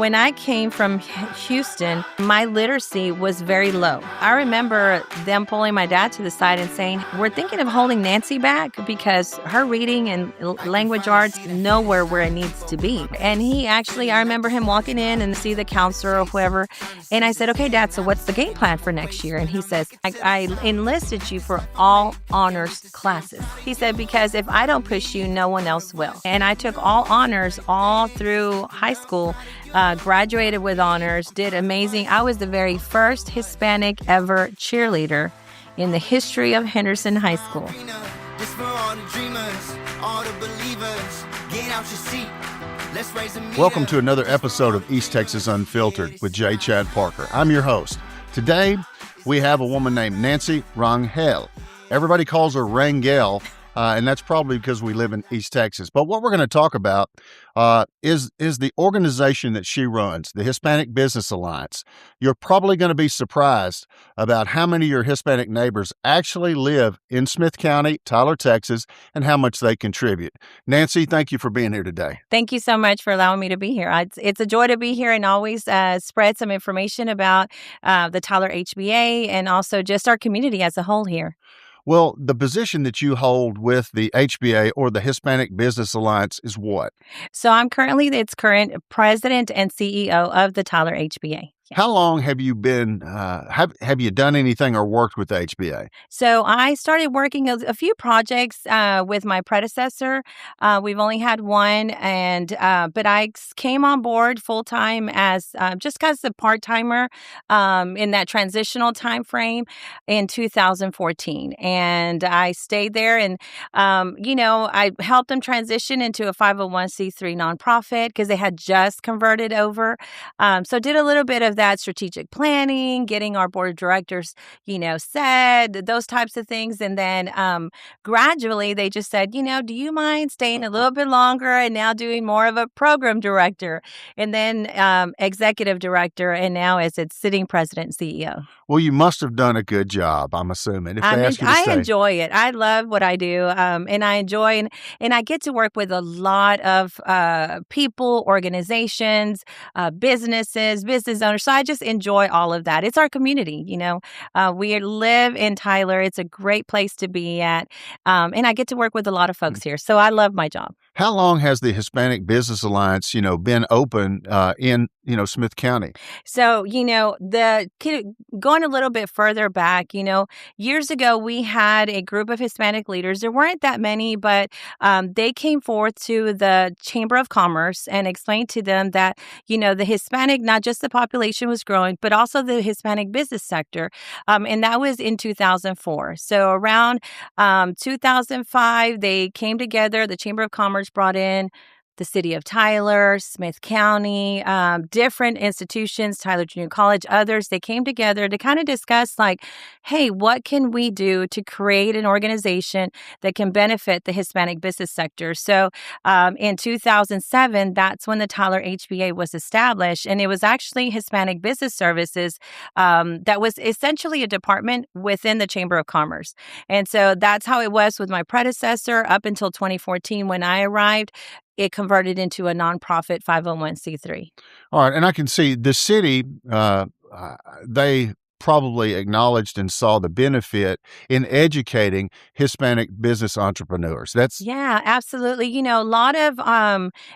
When I came from Houston, my literacy was very low. I remember them pulling my dad to the side and saying, we're thinking of holding Nancy back because her reading and language arts nowhere where it needs to be. And I remember him walking in and see the counselor or whoever. And I said, okay, Dad, so what's the game plan for next year? And he says, I enlisted you for all honors classes. He said, because if I don't push you, no one else will. And I took all honors all through high school. Graduated with honors, did amazing. I was the very first Hispanic ever cheerleader in the history of Henderson High School. Welcome to another episode of East Texas Unfiltered with J. Chad Parker. I'm your host. Today, we have a woman named Nancy Rangel. Everybody calls her Rangel, and that's probably because we live in East Texas. But what we're going to talk about is the organization that she runs, the Hispanic Business Alliance. You're probably going to be surprised about how many of your Hispanic neighbors actually live in Smith County, Tyler, Texas, and how much they contribute. Nancy, thank you for being here today. Thank you so much for allowing me to be here. It's a joy to be here and always spread some information about the Tyler HBA and also just our community as a whole here. Well, the position that you hold with the HBA or the Hispanic Business Alliance is what? So I'm currently its current president and CEO of the Tyler HBA. How long have you been, have you done anything or worked with the HBA? So I started working a few projects with my predecessor. We've only had one, but I came on board full time as just as a part timer in that transitional time frame in 2014, and I stayed there. And I helped them transition into a 501c3 nonprofit because they had just converted over. So did a little bit of that strategic planning, getting our board of directors, said those types of things. And then gradually they just said, do you mind staying a little bit longer and now doing more of a program director and then executive director and now as its sitting president and CEO. Well, you must have done a good job, I'm assuming. If they ask you to stay. I enjoy it. I love what I do. And I enjoy and I get to work with a lot of people, organizations, business owners. So I just enjoy all of that. It's our community. We live in Tyler. It's a great place to be at. And I get to work with a lot of folks here. So I love my job. How long has the Hispanic Business Alliance, been open in, Smith County? So, going a little bit further back, years ago, we had a group of Hispanic leaders. There weren't that many, but they came forth to the Chamber of Commerce and explained to them that, the Hispanic, not just the population was growing, but also the Hispanic business sector. And that was in 2004. So around 2005, they came together. The Chamber of Commerce brought in the city of Tyler, Smith County, different institutions, Tyler Junior College, others. They came together to kind of discuss hey, what can we do to create an organization that can benefit the Hispanic business sector? So in 2007, that's when the Tyler HBA was established. And it was actually Hispanic Business Services that was essentially a department within the Chamber of Commerce. And so that's how it was with my predecessor up until 2014 when I arrived. It converted into a nonprofit 501c3. All right. And I can see the city, they probably acknowledged and saw the benefit in educating Hispanic business entrepreneurs. Yeah, absolutely. A lot of,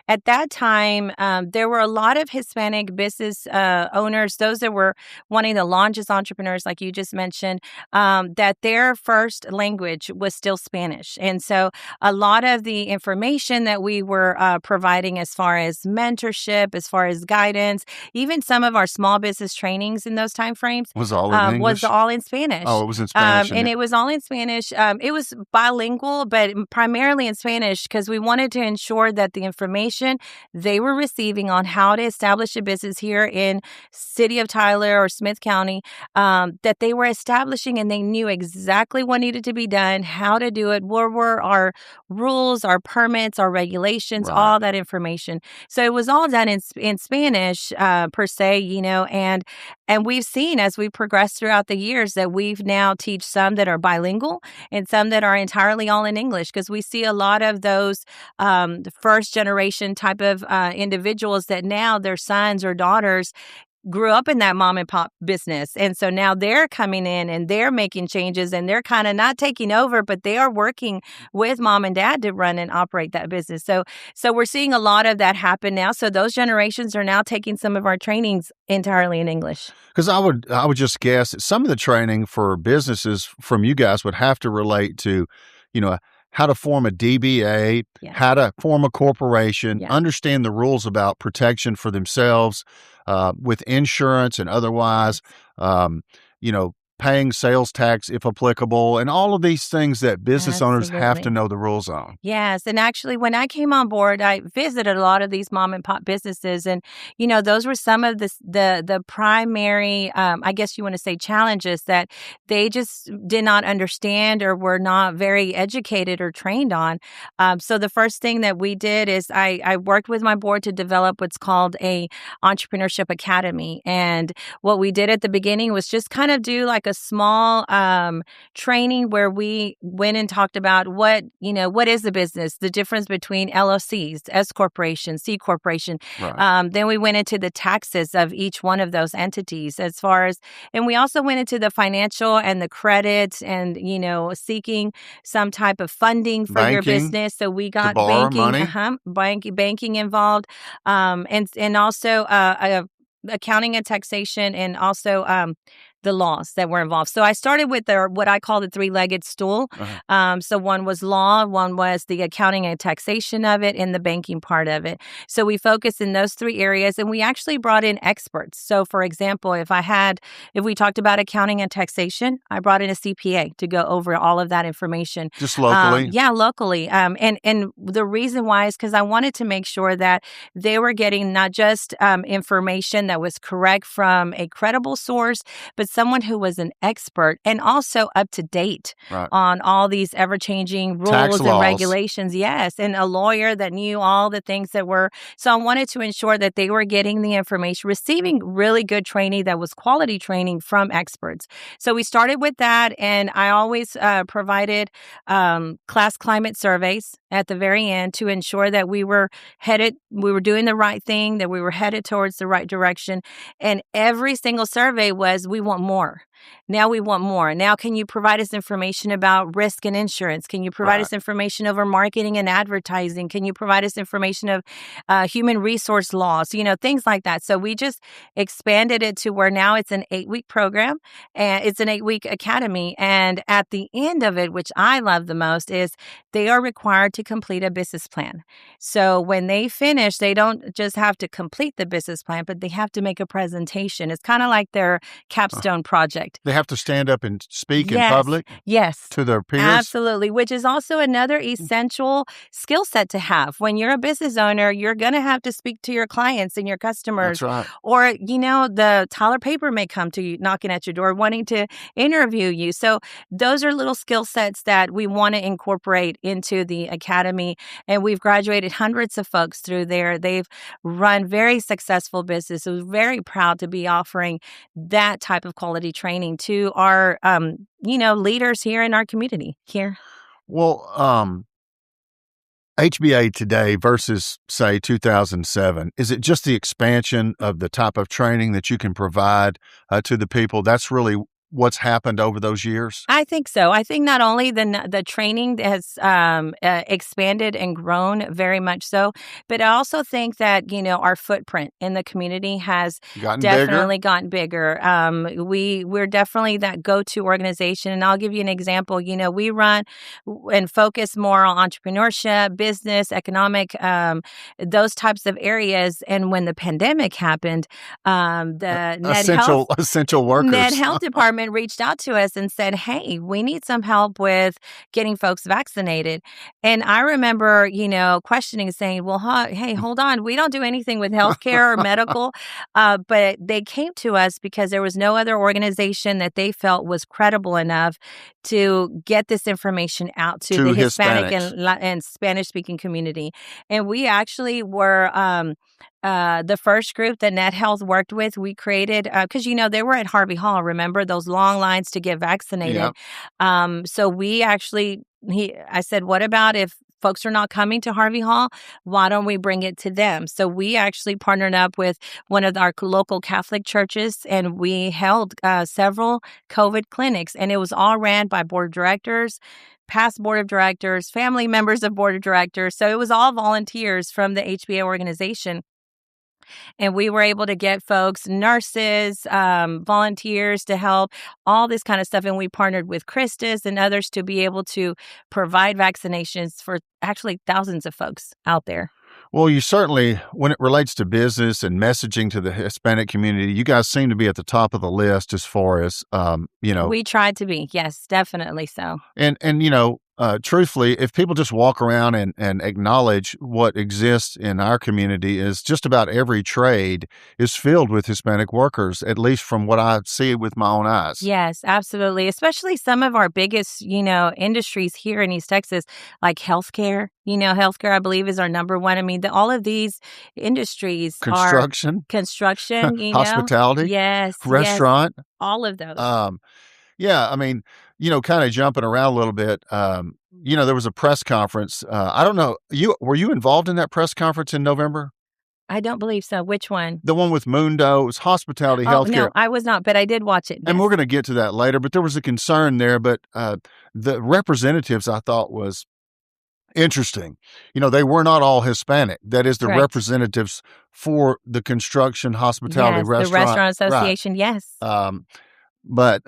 at that time, there were a lot of Hispanic business owners, those that were wanting to launch as entrepreneurs, like you just mentioned, that their first language was still Spanish. And so a lot of the information that we were providing as far as mentorship, as far as guidance, even some of our small business trainings in those timeframes was all in English? Was all in Spanish. Oh, it was in Spanish. And it was all in Spanish. It was bilingual, but primarily in Spanish because we wanted to ensure that the information they were receiving on how to establish a business here in city of Tyler or Smith County, that they were establishing and they knew exactly what needed to be done, how to do it, what were our rules, our permits, our regulations, Right. all that information. So it was all done in Spanish per se, and And we've seen as we progress throughout the years that we've now teach some that are bilingual and some that are entirely all in English, because we see a lot of those first generation type of individuals that now their sons or daughters grew up in that mom and pop business. And so now they're coming in and they're making changes, and they're kind of not taking over, but they are working with mom and dad to run and operate that business. So we're seeing a lot of that happen now. So those generations are now taking some of our trainings entirely in English. Because I would just guess that some of the training for businesses from you guys would have to relate to, how to form a DBA, Yeah. how to form a corporation, Yeah. understand the rules about protection for themselves with insurance and otherwise, paying sales tax if applicable, and all of these things that business owners have to Absolutely. know the rules on. Yes, and actually, when I came on board, I visited a lot of these mom and pop businesses, and those were some of the primary, I guess you want to say, challenges that they just did not understand or were not very educated or trained on. So the first thing that we did is I worked with my board to develop what's called a entrepreneurship academy, and what we did at the beginning was just kind of do like a small training where we went and talked about what is the business, the difference between LLCs, S corporation, C corporation. Right. Then we went into the taxes of each one of those entities and we also went into the financial and the credit and, seeking some type of funding for your Banking, business. So we to got borrow banking, money. banking involved, and also accounting and taxation, and also the laws that were involved. So I started with what I call the three-legged stool. Uh-huh. So one was law, one was the accounting and taxation of it, and the banking part of it. So we focused in those three areas, and we actually brought in experts. So for example, if we talked about accounting and taxation, I brought in a CPA to go over all of that information. Just locally. Yeah, locally. And the reason why is because I wanted to make sure that they were getting not just information that was correct from a credible source, but someone who was an expert and also up to date Right. on all these ever-changing Tax rules and laws. regulations. Yes, and a lawyer that knew all the things that were. So I wanted to ensure that they were getting the information, receiving really good training that was quality training from experts. So we started with that, and I always provided class climate surveys at the very end to ensure that we were doing the right thing, that we were headed towards the right direction. And every single survey was, we want more. Now we want more. Now, can you provide us information about risk and insurance? Can you provide us information over marketing and advertising? Can you provide us information of human resource laws? Things like that. So we just expanded it to where now it's an 8-week program, and it's an 8-week academy. And at the end of it, which I love the most, is they are required to complete a business plan. So when they finish, they don't just have to complete the business plan, but they have to make a presentation. It's kind of like their capstone project. They have to stand up and speak in Yes. public Yes. to their peers. Absolutely, which is also another essential skill set to have. When you're a business owner, you're going to have to speak to your clients and your customers. That's right. Or, the Tyler paper may come to you, knocking at your door, wanting to interview you. So those are little skill sets that we want to incorporate into the academy. And we've graduated hundreds of folks through there. They've run very successful businesses. We're very proud to be offering that type of quality training to our, leaders here in our community here. Well, HBA today versus, say, 2007, is it just the expansion of the type of training that you can provide to the people? That's really what's happened over those years? I think so. I think not only the training has expanded and grown very much so, but I also think that, our footprint in the community has definitely gotten bigger. We're definitely that go-to organization. And I'll give you an example. We run and focus more on entrepreneurship, business, economic, those types of areas. And when the pandemic happened, the essential workers. Net Health Department reached out to us and said, hey, we need some help with getting folks vaccinated. And I remember, questioning, saying, well, hey, hold on. We don't do anything with healthcare or medical. But they came to us because there was no other organization that they felt was credible enough to get this information out to the Hispanic and Spanish-speaking community. And we actually were the first group that Net Health worked with, we created, because, they were at Harvey Hall, remember those long lines to get vaccinated. So we actually, I said, what about if folks are not coming to Harvey Hall? Why don't we bring it to them? So we actually partnered up with one of our local Catholic churches, and we held several COVID clinics, and it was all ran by board of directors, past board of directors, family members of board of directors. So it was all volunteers from the HBA organization. And we were able to get folks, nurses, volunteers to help, all this kind of stuff. And we partnered with Christus and others to be able to provide vaccinations for actually thousands of folks out there. Well, you certainly, when it relates to business and messaging to the Hispanic community, you guys seem to be at the top of the list as far as, We tried to be. Yes, definitely so. And truthfully, if people just walk around and acknowledge what exists in our community, is just about every trade is filled with Hispanic workers, at least from what I see with my own eyes. Yes, absolutely. Especially some of our biggest, industries here in East Texas, like healthcare. Healthcare, I believe, is our number one. I mean, all of these industries Construction, hospitality, yes, restaurant, all of those. Yeah, I mean, kind of jumping around a little bit. There was a press conference. I don't know. Were you involved in that press conference in November? I don't believe so. Which one? The one with Mundo. It was hospitality, healthcare. No, I was not, but I did watch it. And we're going to get to that later. But there was a concern there. But the representatives, I thought, was interesting. They were not all Hispanic. That is, the Correct. Representatives for the construction, hospitality, yes, the Restaurant Association. Right. Yes. But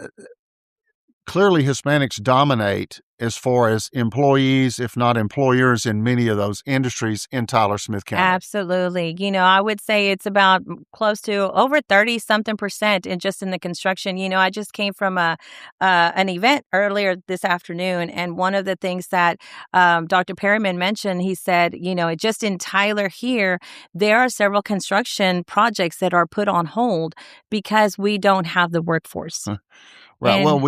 clearly, Hispanics dominate as far as employees, if not employers, in many of those industries in Tyler Smith County. Absolutely. I would say it's about close to over 30-something% in the construction. I just came from an event earlier this afternoon, and one of the things that Dr. Perryman mentioned, he said, just in Tyler here, there are several construction projects that are put on hold because we don't have the workforce. Right. Well,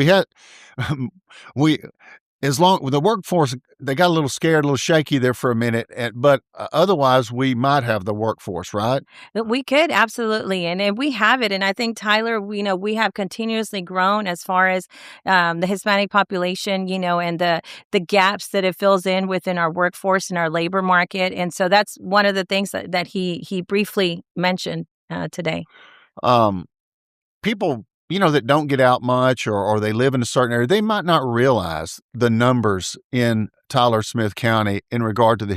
as long with the workforce, they got a little scared, a little shaky there for a minute, but otherwise we might have the workforce, right? We could, absolutely. And we have it. And I think, Tyler, we have continuously grown as far as the Hispanic population, and the gaps that it fills in within our workforce and our labor market. And so that's one of the things that he briefly mentioned today. People that don't get out much or they live in a certain area, they might not realize the numbers in Tyler Smith County in regard to the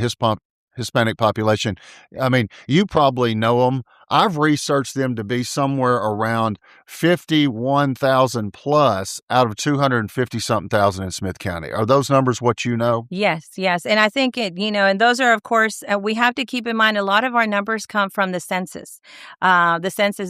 Hispanic population. I mean, you probably know them. I've researched them to be somewhere around 51,000 plus out of 250-something thousand in Smith County. Are those numbers what you know? Yes. And I think and those are, of course, we have to keep in mind a lot of our numbers come from the Census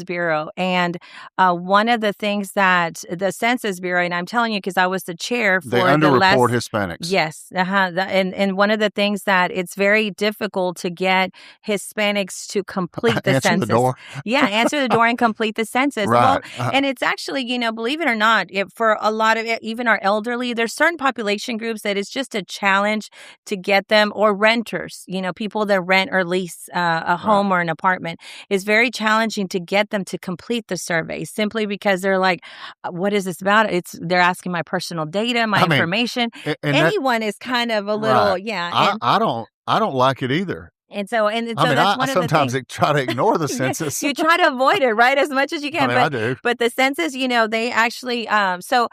Bureau. And one of the things that the Census Bureau, and I'm telling you because I was the chair for they underreport Hispanics. Yes. And one of the things that it's very difficult to get Hispanics to complete the census. Door. Yeah, answer the door and complete the census. Right. Well, and it's actually, believe it or not, for a lot of even our elderly, there's certain population groups that it's just a challenge to get them, or renters, people that rent or lease a home or an apartment. It's very challenging to get them to complete the survey simply because they're like, what is this about? They're asking my personal data, my information. Anyone is kind of a little, yeah. I don't like it either. And so that's one of the things. Sometimes I try to ignore the census. You try to avoid it, right, as much as you can. I do. But the census, they actually, so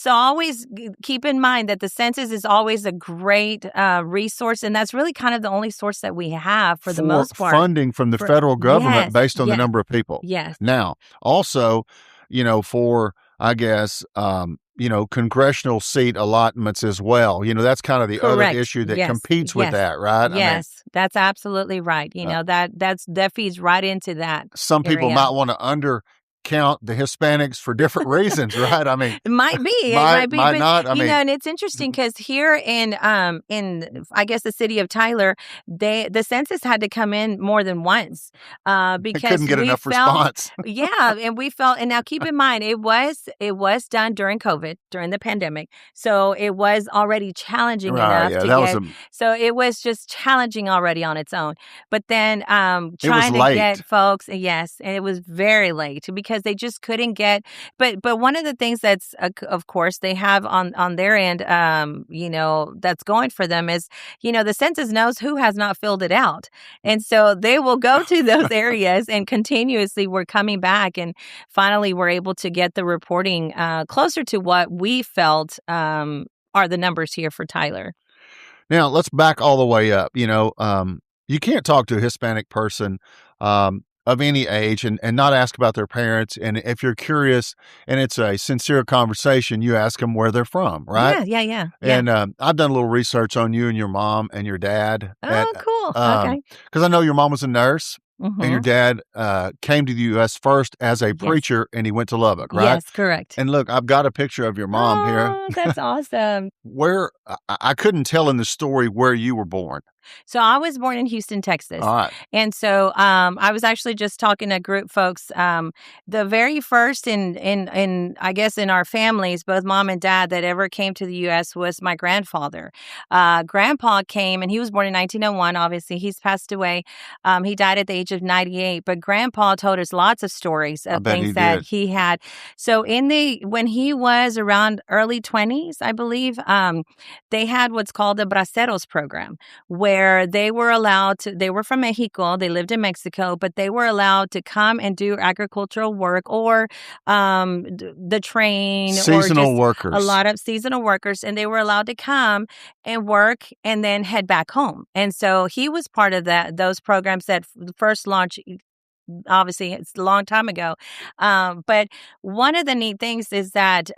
always keep in mind that the census is always a great resource, and that's really kind of the only source that we have for the most part. Funding from the federal government based on the number of people. Yes. Now, also, for, I guess, congressional seat allotments as well. That's kind of the other issue that competes with that, right? Yes, that's absolutely right. That feeds right into that. Some people might want to count the Hispanics for different reasons, right? I mean, It might be. It might be, might but not. I mean, and it's interesting because here in I guess the city of Tyler, the census had to come in more than once, they couldn't because get we enough felt, response. yeah, and we felt, and now keep in mind it was done during COVID, during the pandemic, so it was already challenging Right? enough Yeah, to that was get. So it was just challenging already on its own. But then it was trying to late. get folks, yes, and it was very late because they just couldn't get. But one of the things that's of course they have on their end, that's going for them is, the census knows who has not filled it out, and so they will go to those areas and continuously we're coming back, and finally we're able to get the reporting closer to what we felt are the numbers here for Tyler. Now let's back all the way up. You can't talk to a Hispanic person of any age and not ask about their parents. And if you're curious and it's a sincere conversation, you ask them where they're from, right? Yeah. And I've done a little research on you and your mom and your dad. Oh, cool. Okay. Because I know your mom was a nurse and your Mm-hmm. dad came to the U.S. first as a Yes. preacher, and he went to Lubbock, right? Yes, correct. And look, I've got a picture of your mom here. Oh, that's awesome. Where I couldn't tell in the story where you were born. So I was born in Houston, Texas. All right. And so I was actually just talking to group folks. The very first in I guess in our families, both mom and dad, that ever came to the U.S. was my grandfather. Grandpa came, and he was born in 1901. Obviously, he's passed away. He died at the age of 98. But Grandpa told us lots of stories I of bet things he that did. he had. So when he was around early 20s, I believe, they had what's called the Braceros program, where they were from Mexico, they lived in Mexico, but they were allowed to come and do agricultural work or the train or Seasonal just workers. a lot of seasonal workers, and they were allowed to come and work and then head back home. And so he was part of those programs that first launched. Obviously, it's a long time ago. But one of the neat things is that,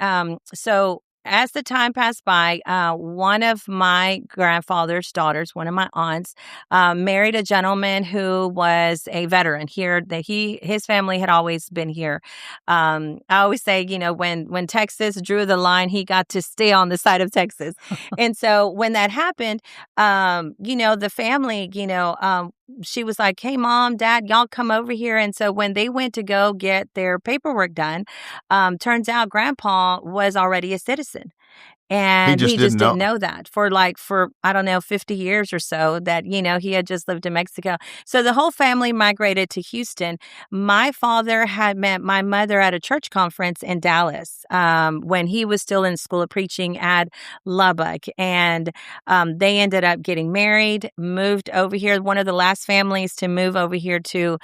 so as the time passed by, one of my grandfather's daughters, one of my aunts, married a gentleman who was a veteran here. That his family had always been here. I always say, when Texas drew the line, he got to stay on the side of Texas. And so when that happened, the family, she was like, "Hey, mom, dad, y'all come over here." And so when they went to go get their paperwork done, turns out grandpa was already a citizen. He And just he just didn't know. didn't know that for I don't know, 50 years or so that, he had just lived in Mexico. So the whole family migrated to Houston. My father had met my mother at a church conference in Dallas when he was still in school of preaching at Lubbock. And they ended up getting married, moved over here. One of the last families to move over here to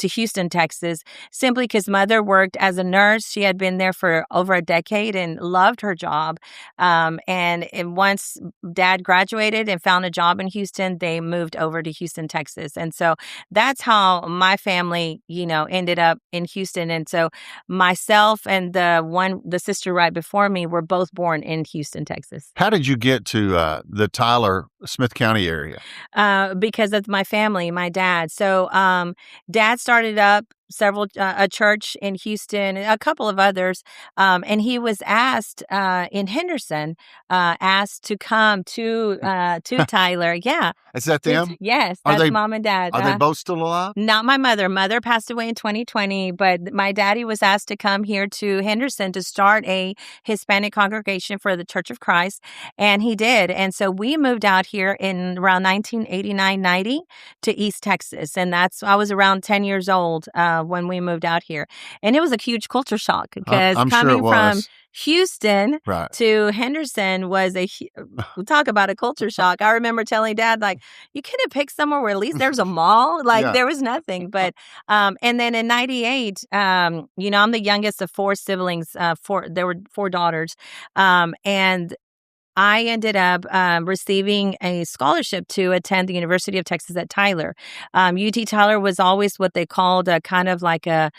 Houston, Texas, simply because mother worked as a nurse. She had been there for over a decade and loved her job. And once dad graduated and found a job in Houston, they moved over to Houston, Texas. And so that's how my family, ended up in Houston. And so myself and the sister right before me were both born in Houston, Texas. How did you get to the Tyler, Smith County area? Because of my family, my dad. So dad started up a church in Houston, a couple of others, and he was asked in Henderson, asked to come to Tyler. Yeah, Is that them? Yes, Are that's they- mom and dad. Are they both still alive? Not my mother. Mother passed away in 2020, but my daddy was asked to come here to Henderson to start a Hispanic congregation for the Church of Christ, and he did. And so we moved out here in around 1989-90 to East Texas, and I was around 10 years old when we moved out here. And it was a huge culture shock because I'm sure coming it from was. Houston Right. to Henderson was talk about a culture shock. I remember telling dad, like, you could have picked somewhere where at least there's a mall. Like Yeah. there was nothing. But and then in 98, I'm the youngest of four siblings. There were four daughters. And I ended up receiving a scholarship to attend the University of Texas at Tyler. UT Tyler was always what they called a kind of like a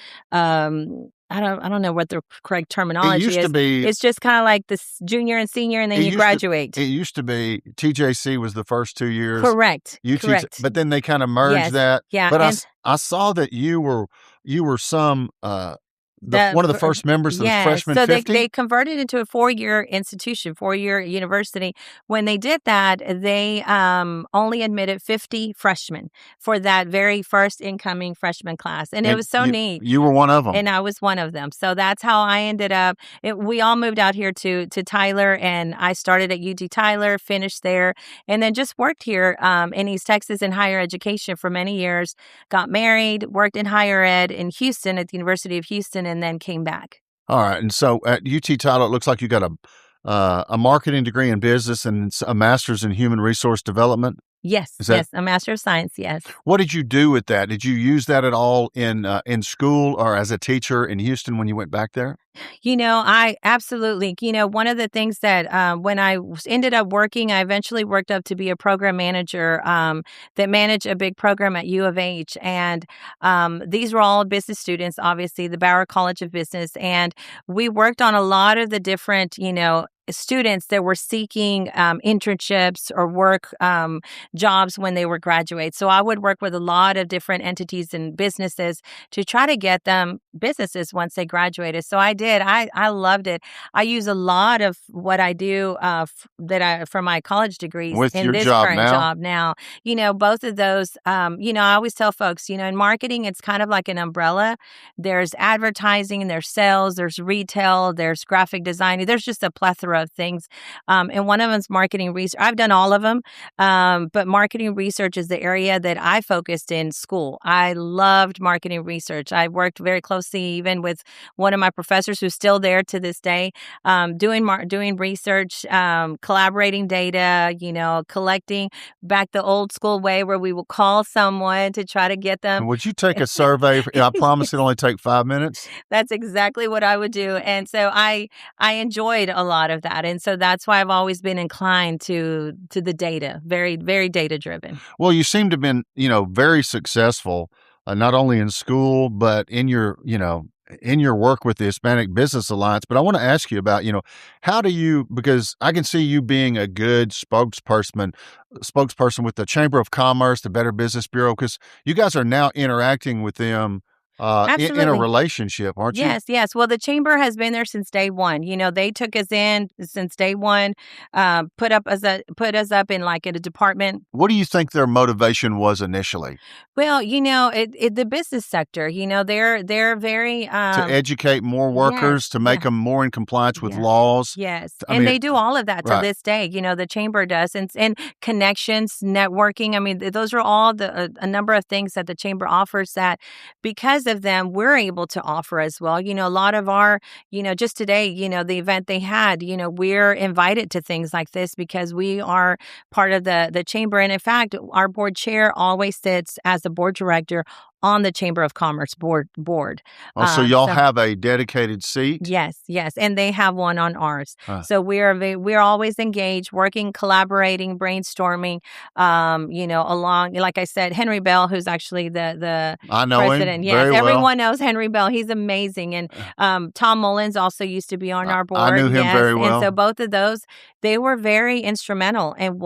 I don't know what the correct terminology used is. to be- It's just kind of like this junior and senior, and then you graduate. It used to be TJC was the first 2 years. Correct. UT, Correct. but then they kind of merged Yes. that. Yeah, But and- I saw that you were you were The one of the ver first members of the Yes, freshman so they 50? they converted into a four-year institution, four-year university. When they did that, they, only admitted 50 freshmen for that very first incoming freshman class, and it And was so neat. you were one of them. And I was one of them. So that's how I ended up. We all moved out here to Tyler, and I started at UT Tyler, finished there, and then just worked here in East Texas in higher education for many years. Got married, worked in higher ed in Houston at the University of Houston, and then came back. All right, and so at UT Tyler, it looks like you got a marketing degree in business and a master's in human resource development. Yes, Is that yes, a Master of Science. Yes. what did you do with that? Did you use that at all in school or as a teacher in Houston when you went back there? I absolutely, one of the things that when ended up working, I eventually worked up to be a program manager that managed a big program at U of H. And these were all business students, obviously, the Bauer College of Business. And we worked on a lot of the different, students that were seeking internships or work jobs when they were graduates. So I would work with a lot of different entities and businesses to try to get them businesses once they graduated. So I did. I loved it. I use a lot of what I do from my college degrees With in your this job current now? job now. Both of those, I always tell folks, in marketing, it's kind of like an umbrella. There's advertising, there's sales, there's retail, there's graphic design. There's just a plethora of things. And one of them is marketing research. I've done all of them. But marketing research is the area that I focused in school. I loved marketing research. I worked very closely even with one of my professors who's still there to this day, doing research, collaborating data, collecting back the old school way where we will call someone to try to get them. And would you take a survey? I promise it'll only take 5 minutes. That's exactly what I would do. And so I enjoyed a lot of that. And so that's why I've always been inclined to the data, very, very data driven. Well, you seem to have been, very successful, not only in school, but in your work with the Hispanic Business Alliance. But I want to ask you about, how do you, because I can see you being a good spokesperson with the Chamber of Commerce, the Better Business Bureau, because you guys are now interacting with them in a Absolutely. relationship, aren't you? Yes, yes. Well, the chamber has been there since day one. They took us in since day one, put us up in like at a department. What do you think their motivation was initially? Well, the business sector. They're very To educate more workers, yes, to make yeah. them more in compliance with Yeah. laws? Yes, I and mean, they do all of that to right. this day. The chamber does, and connections, networking. I mean, those are all a number of things that the chamber offers that, because of them, we're able to offer as well. A lot of our, just today, the event they had, we're invited to things like this because we are part of the chamber, and in fact, our board chair always sits as the board director on the Chamber of Commerce board. Oh, so y'all So have a dedicated seat? yes, yes, and they have one on ours. Huh. So we're always engaged, working, collaborating, brainstorming. Along, like I said, Henry Bell, who's actually the I know president. him Yes, very well. everyone knows Henry Bell. He's amazing, and Tom Mullins also used to be on our board. I knew him yes, very well. and so both of those, they were very instrumental in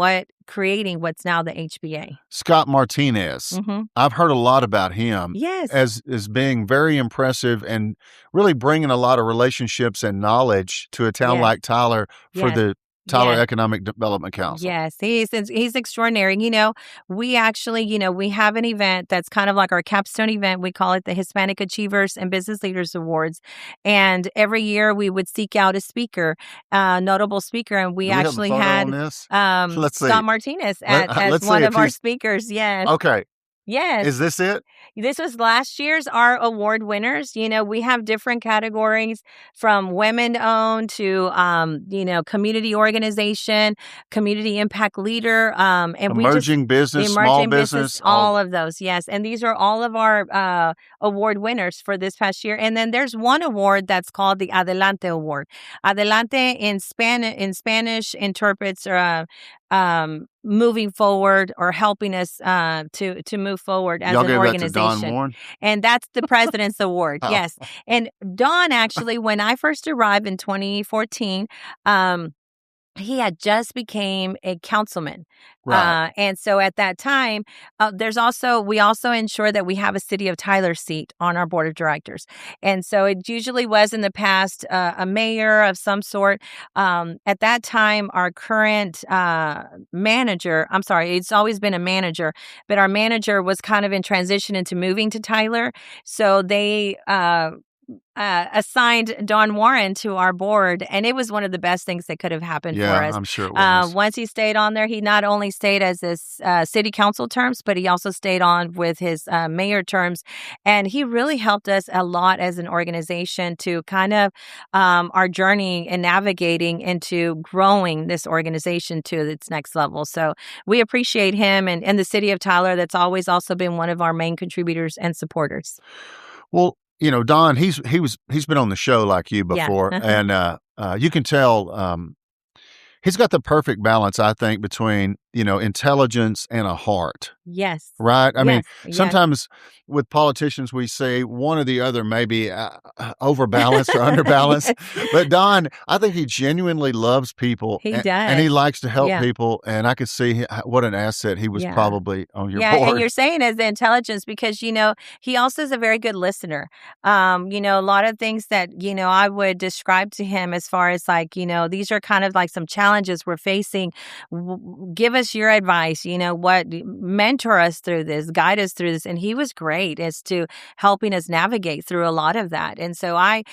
creating what's now the HBA. Scott Martinez. Mm-hmm. I've heard a lot about him Yes. as being very impressive and really bringing a lot of relationships and knowledge to a town Yes. like Tyler for Yes. the Tyler Yes. Economic Development Council. Yes, he's extraordinary. We actually, we have an event that's kind of like our capstone event. We call it the Hispanic Achievers and Business Leaders Awards. And every year we would seek out a speaker, notable speaker. And we Do we have a actually photo had on this? Let's see. Scott Martinez as let's one see of if our he's- speakers. Yes. Okay. Yes. Is this it? This was last year's our award winners. We have different categories from women owned to community organization, community impact leader, and Emerging business, small business, all of those. Yes, and these are all of our award winners for this past year. And then there's one award that's called the Adelante Award. Adelante in Spanish interprets moving forward or helping us to move forward as Y'all an gave organization. that to Don Warren? And that's the President's Award. Oh. Yes. And Dawn, actually, when I first arrived in 2014, he had just became a councilman. Right. And so at that time, we also ensure that we have a City of Tyler seat on our board of directors. And so it usually was in the past a mayor of some sort. At that time, our current manager, I'm sorry, it's always been a manager, but our manager was kind of in transition into moving to Tyler. So they assigned Don Warren to our board, and it was one of the best things that could have happened for Yeah, us. I'm sure it was. Once he stayed on there, he not only stayed as his city council terms, but he also stayed on with his mayor terms, and he really helped us a lot as an organization to kind of our journey and navigating into growing this organization to its next level. So we appreciate him and the city of Tyler. That's always also been one of our main contributors and supporters. Well, Don, he's been on the show like you Yeah. before, and you can tell he's got the perfect balance, I think, between intelligence and a heart. Yes. Right? I mean, Yes. Yes. sometimes with politicians, we see one or the other maybe overbalanced or underbalanced. Yes. But Don, I think he genuinely loves people He and he does. likes to help Yeah. people. And I could see what an asset he was Yeah. probably on your Yeah, and board. you're saying as the intelligence because, he also is a very good listener. A lot of things that, I would describe to him as far as like, these are kind of like some challenges we're facing. Give us your advice, mentor us through this, guide us through this. And he was great as to helping us navigate through a lot of that. And so I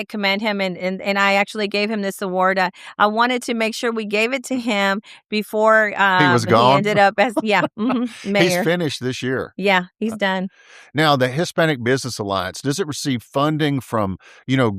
commend him and I actually gave him this award. I wanted to make sure we gave it to him before He was he gone. ended up as, He's mayor. finished this year. Yeah, he's done. Now, the Hispanic Business Alliance, does it receive funding from,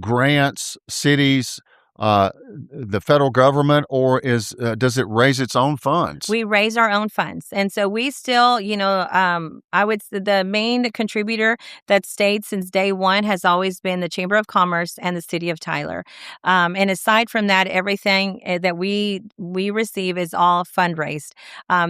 grants, cities, the federal government, or does it raise its own funds? We raise our own funds. And so we still, I would say the main contributor that stayed since day one has always been the Chamber of Commerce and the City of Tyler. And aside from that, everything that we receive is all fundraised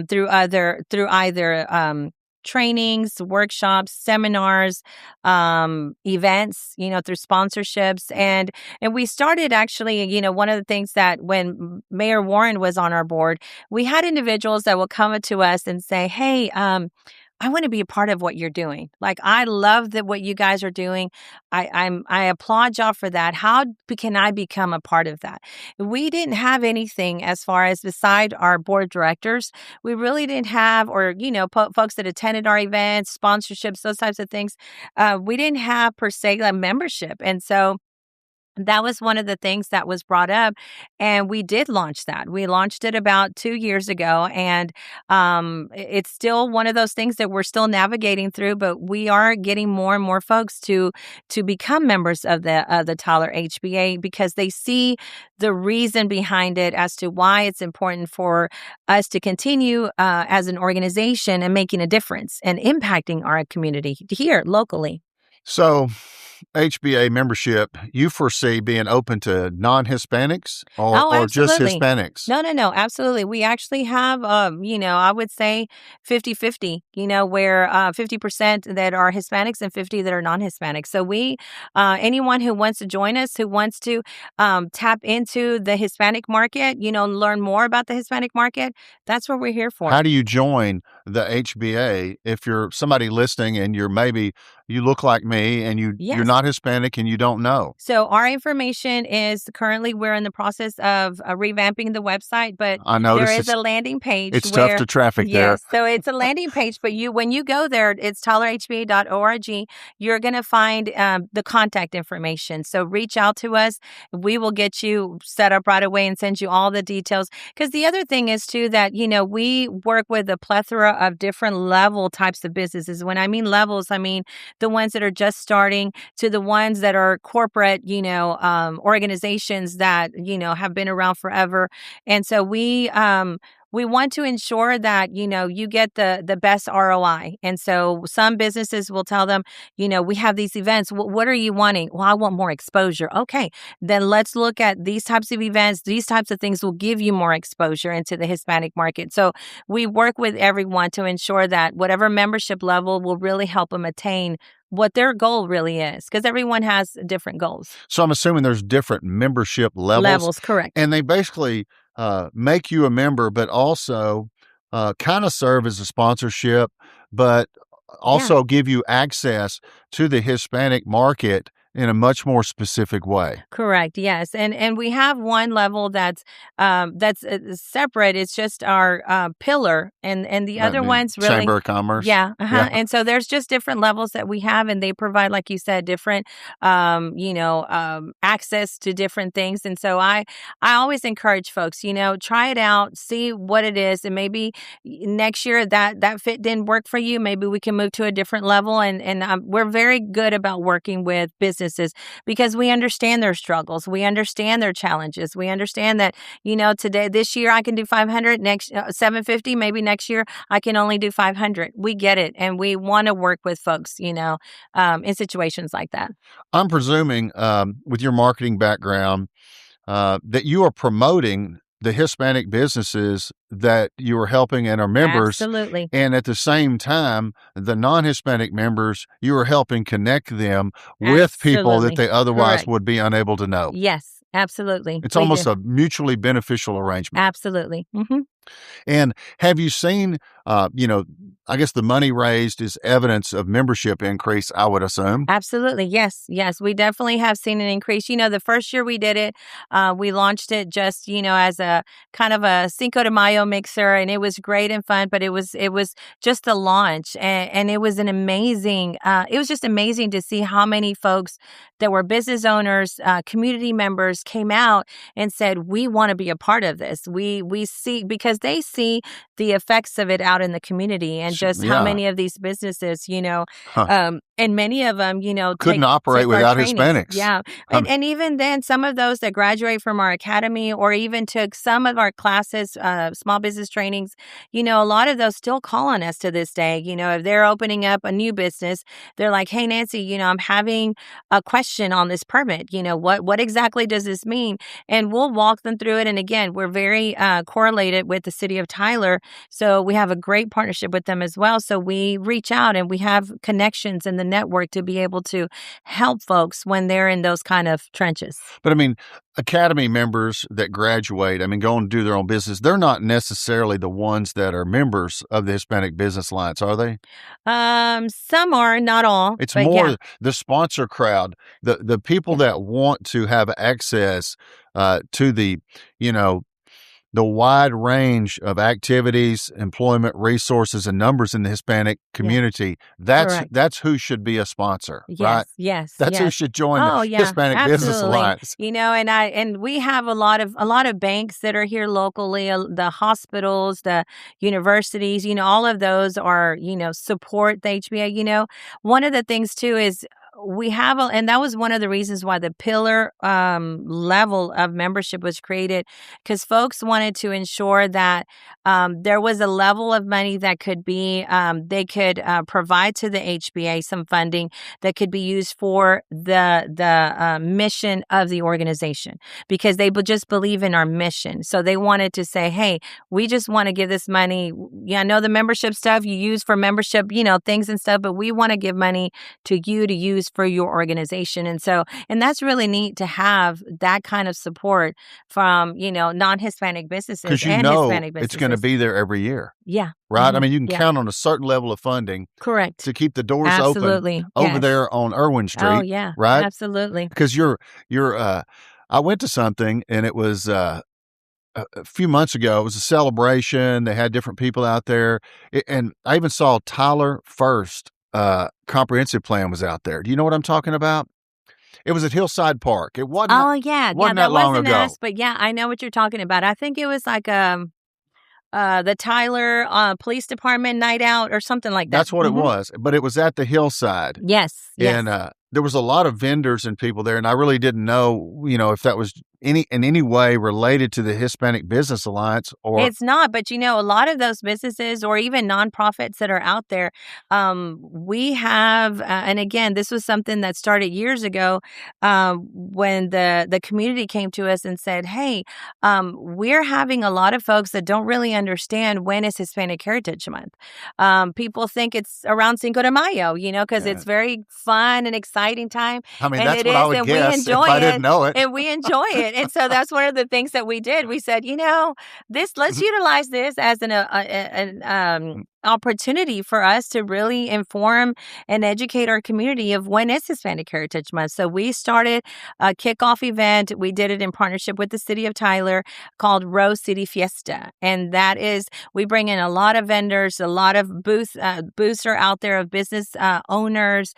through either trainings, workshops, seminars, events, through sponsorships. And we started actually, one of the things that when Mayor Warren was on our board, we had individuals that will come to us and say, hey, I want to be a part of what you're doing. Like, I love that what you guys are doing. I applaud y'all for that. How can I become a part of that? We didn't have anything as far as beside our board of directors. We really didn't have, or, folks that attended our events, sponsorships, those types of things. We didn't have per se a membership. And so that was one of the things that was brought up, and we did launch that. We launched it about 2 years ago, and it's still one of those things that we're still navigating through. But we are getting more and more folks to become members of the Tyler HBA because they see the reason behind it as to why it's important for us to continue as an organization and making a difference and impacting our community here locally. So, HBA membership, you foresee being open to non-Hispanics or just Absolutely. Hispanics? No, absolutely. We actually have, I would say 50-50, where 50% that are Hispanics and 50 that are non-Hispanic. So anyone who wants to join us, who wants to tap into the Hispanic market, learn more about the Hispanic market, that's what we're here for. How do you join the HBA if you're somebody listening and you look like me and you're Yes. not Hispanic and you don't know? So our information is currently we're in the process of revamping the website, but I there noticed is a landing page. it's tough to traffic there. Yes, so it's a landing page, but when you go there, it's tylerhba.org. You're going to find the contact information. So reach out to us. We will get you set up right away and send you all the details. Because the other thing is too that, we work with a plethora of different level types of businesses. When I mean levels, I mean the ones that are just starting to the ones that are corporate, organizations that, have been around forever. And so we want to ensure that, you get the best ROI. And so some businesses will tell them, we have these events. What are you wanting? Well, I want more exposure. Okay, then let's look at these types of events. These types of things will give you more exposure into the Hispanic market. So we work with everyone to ensure that whatever membership level will really help them attain what their goal really is, because everyone has different goals. So I'm assuming there's different membership levels. Correct. And they basically make you a member, but also kind of serve as a sponsorship, but Yeah. also give you access to the Hispanic market in a much more specific way. Correct. Yes, and we have one level that's separate. It's just our pillar, and the Right, other the ones really. Chamber of Commerce. Yeah, Yeah. and so there's just different levels that we have, and they provide, like you said, different, access to different things. And so I always encourage folks, try it out, see what it is, and maybe next year that fit didn't work for you. Maybe we can move to a different level, and we're very good about working with businesses because we understand their struggles, we understand their challenges, we understand that today this year I can do 500, next 750, maybe next year I can only do 500. We get it. And we want to work with folks, in situations like that. I'm presuming, with your marketing background, that you are promoting the Hispanic businesses that you are helping and are members. Absolutely. And at the same time, the non-Hispanic members, you are helping connect them with people that Absolutely. they otherwise Correct. would be unable to know. Yes, absolutely. It's We almost do. a mutually beneficial arrangement. Absolutely. And have you seen, I guess the money raised is evidence of membership increase, I would assume. Absolutely. Yes. Yes. We definitely have seen an increase. The first year we did it, we launched it just, as a kind of a Cinco de Mayo mixer, and it was great and fun, but it was just a launch, and it was it was just amazing to see how many folks that were business owners, community members came out and said, we want to be a part of this. We see, because they see the effects of it out in the community, and just how Yeah. many of these businesses, Huh. and many of them, Couldn't operate take our without trainings. Hispanics. Yeah. Um, And even then, some of those that graduate from our academy or even took some of our classes, small business trainings, a lot of those still call on us to this day. If they're opening up a new business, they're like, hey, Nancy, I'm having a question on this permit. What exactly does this mean? And we'll walk them through it. And again, we're very correlated with the city of Tyler. So we have a great partnership with them as well. So we reach out and we have connections in the network to be able to help folks when they're in those kind of trenches. but I mean, Academy members that graduate, go and do their own business, they're not necessarily the ones that are members of the Hispanic Business Alliance, are they? Some are, not all, It's but yeah. more the sponsor crowd, the people that want to have access to you know, the wide range of activities, employment resources, and numbers in the Hispanic community. Correct. That's who should be a sponsor, right? Yes. That's who Yes. should join Oh the yeah, Hispanic Business absolutely. Alliance. And we have a lot of banks that are here locally, the hospitals, the universities, all of those are, support the HBA. One of the things too is we have and that was one of the reasons why the pillar level of membership was created, because folks wanted to ensure that there was a level of money that could be they could provide to the HBA some funding that could be used for the mission of the organization, because they just believe in our mission. So they wanted to say, hey, we just want to give this money. Yeah, I know the membership stuff you use for membership, things and stuff, but we want to give money to you to use for your organization. And that's really neat to have that kind of support from, non-Hispanic businesses Because and Hispanic businesses. it's going to be there every year, Yeah. right? Mhm. You can Yeah. count on a certain level of funding Correct. to keep the doors Absolutely. open over Yes. there on Irwin Street, Oh, yeah. right? Absolutely. Because I went to something and it was a few months ago. It was a celebration. They had different people out there, and I even saw Tyler First comprehensive plan was out there. Do you know what I'm talking about? It was at Hillside Park. It wasn't. Oh, yeah. Wasn't That that long wasn't ago. us, but yeah, I know what you're talking about. I think it was like the Tyler Police Department night out or something like that. That's what Mhm. it was. But it was at the Hillside. Yes. Yes. And there was a lot of vendors and people there, and I really didn't know, if that was in any way related to the Hispanic Business Alliance or. It's not, but a lot of those businesses or even nonprofits that are out there, we have, and again, this was something that started years ago when the community came to us and said, hey, we're having a lot of folks that don't really understand when is Hispanic Heritage Month. People think it's around Cinco de Mayo, because it's very fun and exciting time. And That's it what I is, would and guess we enjoy if I it. didn't know it. And we enjoy it. And so that's one of the things that we did. We said, let's utilize this as an opportunity for us to really inform and educate our community of when is Hispanic Heritage Month. So we started a kickoff event. We did it in partnership with the city of Tyler called Rose City Fiesta. And that is, we bring in a lot of vendors, a lot of booths are out there of business owners,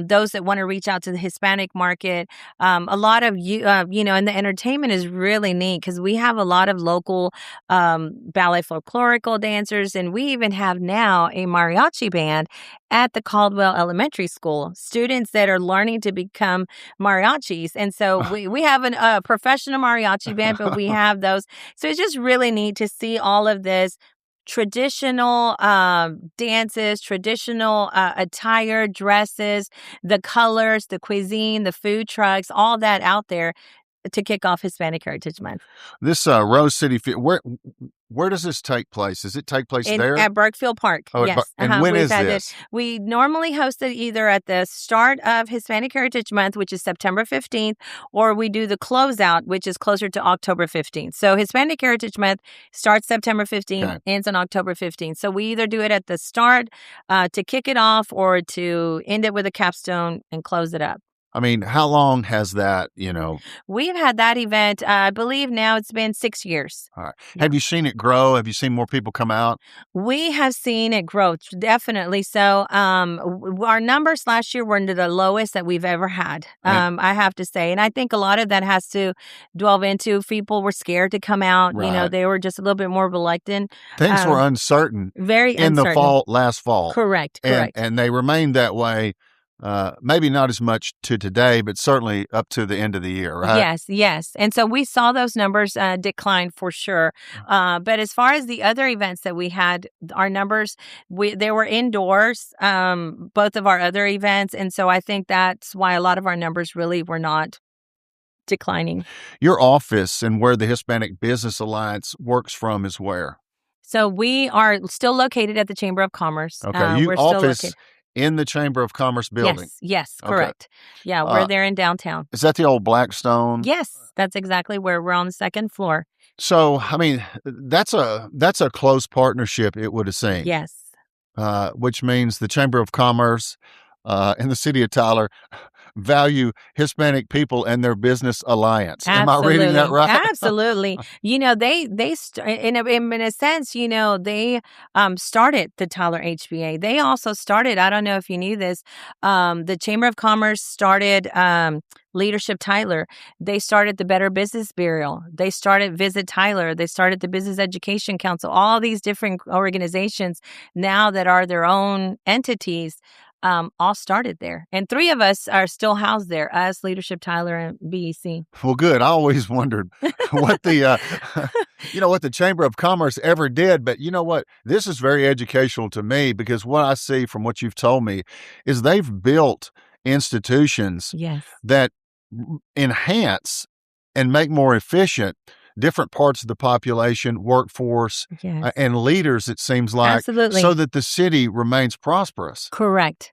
those that want to reach out to the Hispanic market. A lot of, and the entertainment is really neat because we have a lot of local ballet folklorical dancers, and we even have now a mariachi band at the Caldwell Elementary School, students that are learning to become mariachis. And so we have a professional mariachi band, but we have those. So it's just really neat to see all of this traditional dances, traditional attire, dresses, the colors, the cuisine, the food trucks, all that out there to kick off Hispanic Heritage Month. This Rose City, where does this take place? Does it take place there? At Burkefield Park, oh, yes. And when is this? We normally host it either at the start of Hispanic Heritage Month, which is September 15th, or we do the closeout, which is closer to October 15th. So Hispanic Heritage Month starts September 15th, ends on October 15th. So we either do it at the start to kick it off or to end it with a capstone and close it up. I mean, how long has that, We've had that event, I believe now it's been 6 years. All right. Yeah. Have you seen it grow? Have you seen more people come out? We have seen it grow, definitely. So our numbers last year were the lowest that we've ever had, I have to say. And I think a lot of that has to delve into people were scared to come out. Right. They were just a little bit more reluctant. Things were uncertain. Very in uncertain. last fall. Correct. And they remained that way. Maybe not as much to today, but certainly up to the end of the year, right? Yes. And so we saw those numbers decline for sure. But as far as the other events that we had, our numbers, they were indoors, both of our other events. And so I think that's why a lot of our numbers really were not declining. Your office and where the Hispanic Business Alliance works from is where? So we are still located at the Chamber of Commerce. Okay, we're office still located in the Chamber of Commerce building? Yes, correct. Okay. Yeah, we're there in downtown. Is that the old Blackstone? Yes, that's exactly where we're on the second floor. So, I mean, that's a close partnership, it would seem. Yes. Which means the Chamber of Commerce and the city of Tyler value Hispanic people and their business alliance. Absolutely. Am I reading that right? Absolutely. In a sense, they started the Tyler HBA. They also started, I don't know if you knew this, the Chamber of Commerce started Leadership Tyler. They started the Better Business Bureau. They started Visit Tyler. They started the Business Education Council. All these different organizations now that are their own entities all started there. And 3 of us are still housed there, us, Leadership Tyler, and BEC. Well, good. I always wondered what the, what the Chamber of Commerce ever did. But you know what? This is very educational to me because what I see from what you've told me is they've built institutions that enhance and make more efficient different parts of the population, workforce, and leaders, it seems like, absolutely, so that the city remains prosperous. Correct.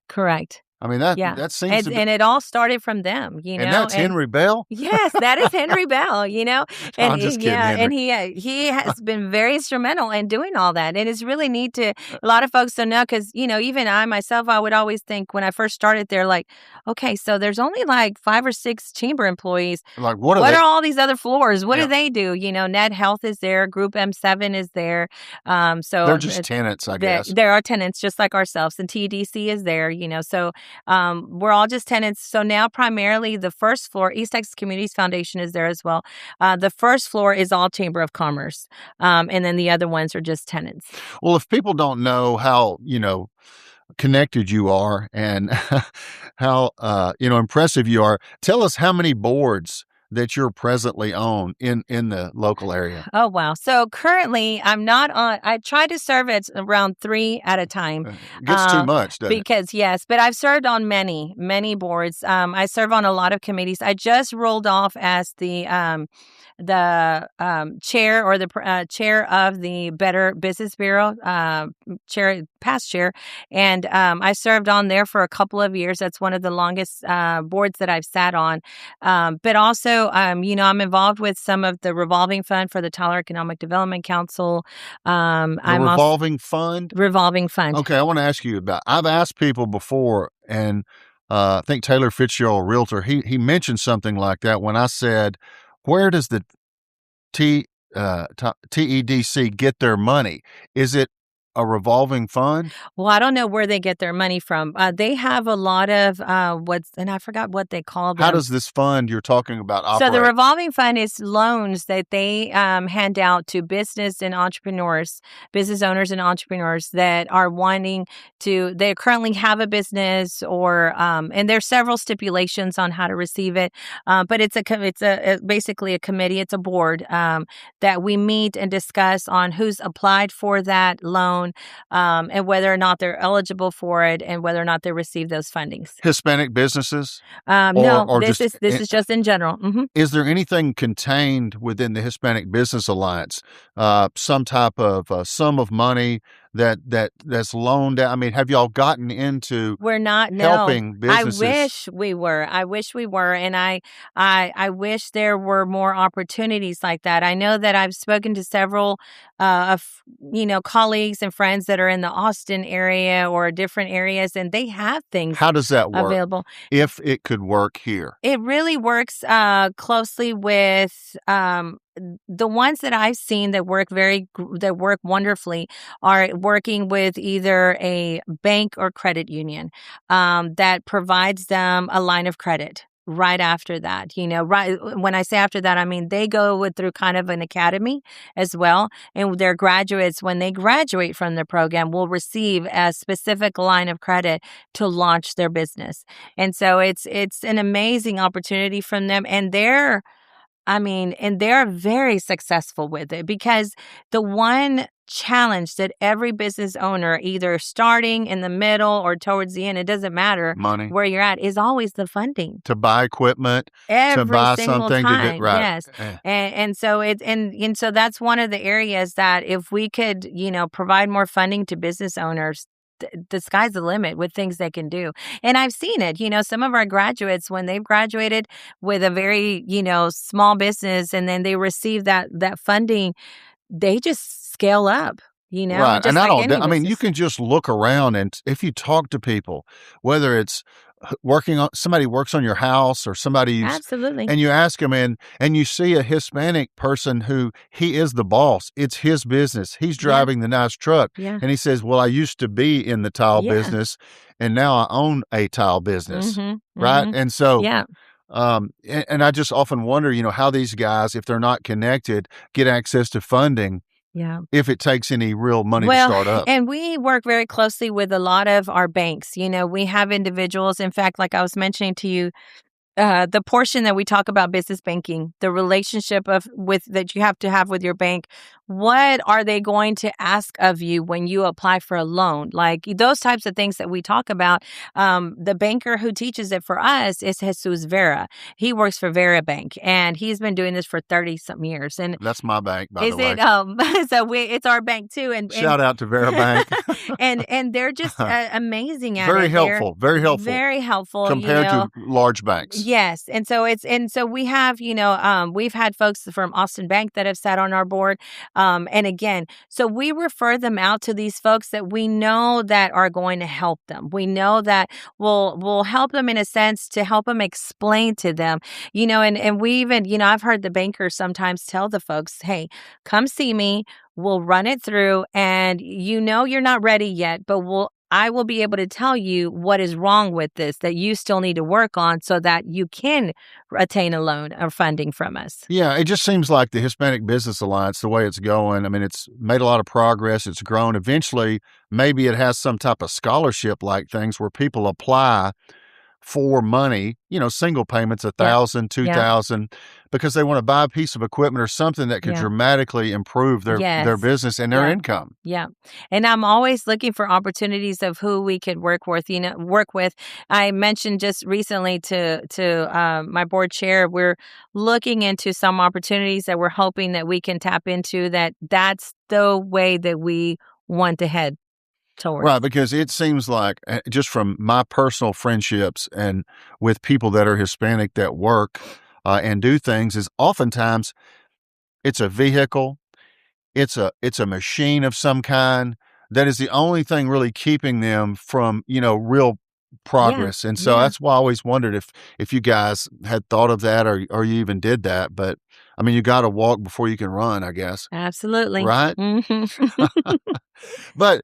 I mean, that seems to be... And it all started from them, And that's Henry Bell? Yes, that is Henry Bell, And I'm just kidding, Henry. And he has been very instrumental in doing all that. And it's really neat to, a lot of folks don't know, because, even I myself, I would always think when I first started there, like, okay, so there's only like 5 or 6 chamber employees. Like, what are all these other floors? What do they do? Net Health is there. Group M7 is there. So they're just tenants, I guess. There are tenants just like ourselves. And TDC is there, so we're all just tenants. So now primarily the first floor, East Texas Communities Foundation is there as well. The first floor is all Chamber of Commerce. And then the other ones are just tenants. Well, if people don't know how, connected you are and how, impressive you are, tell us how many boards that you're presently on in the local area. Oh, wow. So currently I'm not on, I try to serve at around 3 at a time. It gets too much, doesn't it? Yes, but I've served on many boards. I serve on a lot of committees. I just rolled off as the chair or the chair of the Better Business Bureau, past chair. And I served on there for a couple of years. That's one of the longest boards that I've sat on. But also also, I'm involved with some of the revolving fund for the Tyler Economic Development Council. The I'm also revolving fund? revolving fund. Okay, I want to ask you about. I've asked people before, and I think Taylor Fitzgerald, a realtor, he mentioned something like that when I said, "Where does the T TEDC get their money? Is it a revolving fund? Well, I don't know where they get their money from. They have a lot of and I forgot what they call How them. does this fund you're talking about So the operate?" revolving fund is loans that they hand out to business and entrepreneurs, business owners and entrepreneurs that are wanting to. They currently have a business, or and there's several stipulations on how to receive it. But basically a committee. It's a board that we meet and discuss on who's applied for that loan, and whether or not they're eligible for it, and whether or not they receive those fundings. Hispanic businesses, No, or this just is just in general. is there anything contained within the Hispanic Business Alliance, some type of sum of money that's loaned out? I mean, have y'all gotten into We're not. No, helping I businesses? wish we were. And I wish there were more opportunities like that. I know that I've spoken to several of colleagues and friends that are in the Austin area or different areas, and they have things How does that work? available. If it could work here, It really works closely with the ones that I've seen that that work wonderfully are working with either a bank or credit union that provides them a line of credit. Right after that, right when I say after that, I mean they go through kind of an academy as well, and their graduates, when they graduate from the program, will receive a specific line of credit to launch their business. And so it's an amazing opportunity from them, and they're very successful with it, because the one challenge that every business owner, either starting in the middle or towards the end, it doesn't matter money where you're at, is always the funding. to buy equipment, to Every buy single something to do time, right. yes. And so and so that's one of the areas that if we could, provide more funding to business owners, the sky's the limit with things they can do. And I've seen it. Some of our graduates, when they've graduated with a very, small business, and then they receive that funding, they just scale up, Right. just And like any I mean, you business. can just look around, and if you talk to people, whether it's somebody works on your house, or Absolutely. and you ask them, and you see a Hispanic person who he is the boss. It's his business. He's Yeah. driving the nice truck. Yeah. And he says, "Well, I used to be in the tile Yeah. business, and now I own a tile business." Mm-hmm. Right. Mm-hmm. And so, Yeah. and I just often wonder, how these guys, if they're not connected, get access to funding, Yeah. if it takes any real money to Well, start up. and we work very closely with a lot of our banks. We have individuals, in fact, like I was mentioning to you, the portion that we talk about business banking, the relationship that you have to have with your bank. What are they going to ask of you when you apply for a loan? Like those types of things that we talk about. The banker who teaches it for us is Jesus Vera. He works for Vera Bank, and he's been doing this for 30-some years. And That's my bank, by the way. is it? So it's our bank too. And Shout out to Vera Bank. and they're just amazing at Very it. helpful. Very helpful. Very helpful Compared to large banks. Yes. And so we have, we've had folks from Austin Bank that have sat on our board. And again, so we refer them out to these folks that we know that are going to help them. We know that we'll help them in a sense to help them explain to them, and we even, I've heard the bankers sometimes tell the folks, hey, come see me. We'll run it through, and you're not ready yet, but I will be able to tell you what is wrong with this that you still need to work on so that you can attain a loan or funding from us. Yeah, it just seems like the Hispanic Business Alliance, the way it's going, I mean, it's made a lot of progress. It's grown. Eventually, maybe it has some type of scholarship-like things where people apply for money, single payments, $1,000, $2,000, because they want to buy a piece of equipment or something that could dramatically improve their business and their income. Yeah. And I'm always looking for opportunities of who we could work with. I mentioned just recently to my board chair, we're looking into some opportunities that we're hoping that we can tap into, that's the way that we want to head towards. Right, because it seems like, just from my personal friendships and with people that are Hispanic that work, and do things is oftentimes it's a vehicle, it's a machine of some kind that is the only thing really keeping them from, real Yeah. progress. And so Yeah. that's why I always wondered if you guys had thought of that or you even did that. But I mean, you got to walk before you can run, I guess. Absolutely. Right? Mhm. But,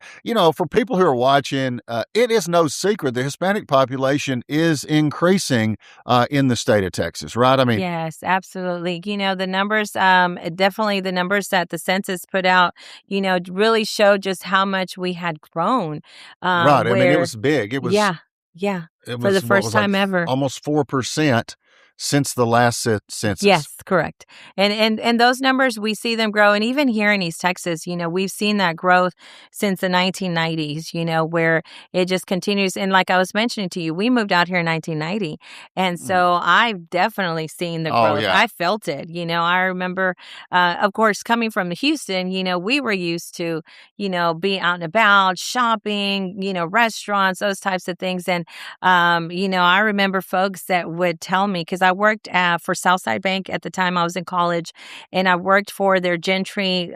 for people who are watching, it is no secret the Hispanic population is increasing in the state of Texas, right? I mean, Yes, absolutely. The numbers, definitely the numbers that the census put out, really showed just how much we had grown. right. I mean, it Where, was big. yeah, yeah, It for the was what first was like time ever. almost 4% since the last census. Yes, correct. And those numbers we see them grow, and even here in East Texas, we've seen that growth since the 1990s, where it just continues. And like I was mentioning to you, we moved out here in 1990, and Mm. so I've definitely seen the Oh growth. yeah. I felt it. I remember, of course, coming from Houston, we were used to, being out and about, shopping, restaurants, those types of things, and I remember folks that would tell me because I worked for Southside Bank at the time I was in college, and I worked for their Gentry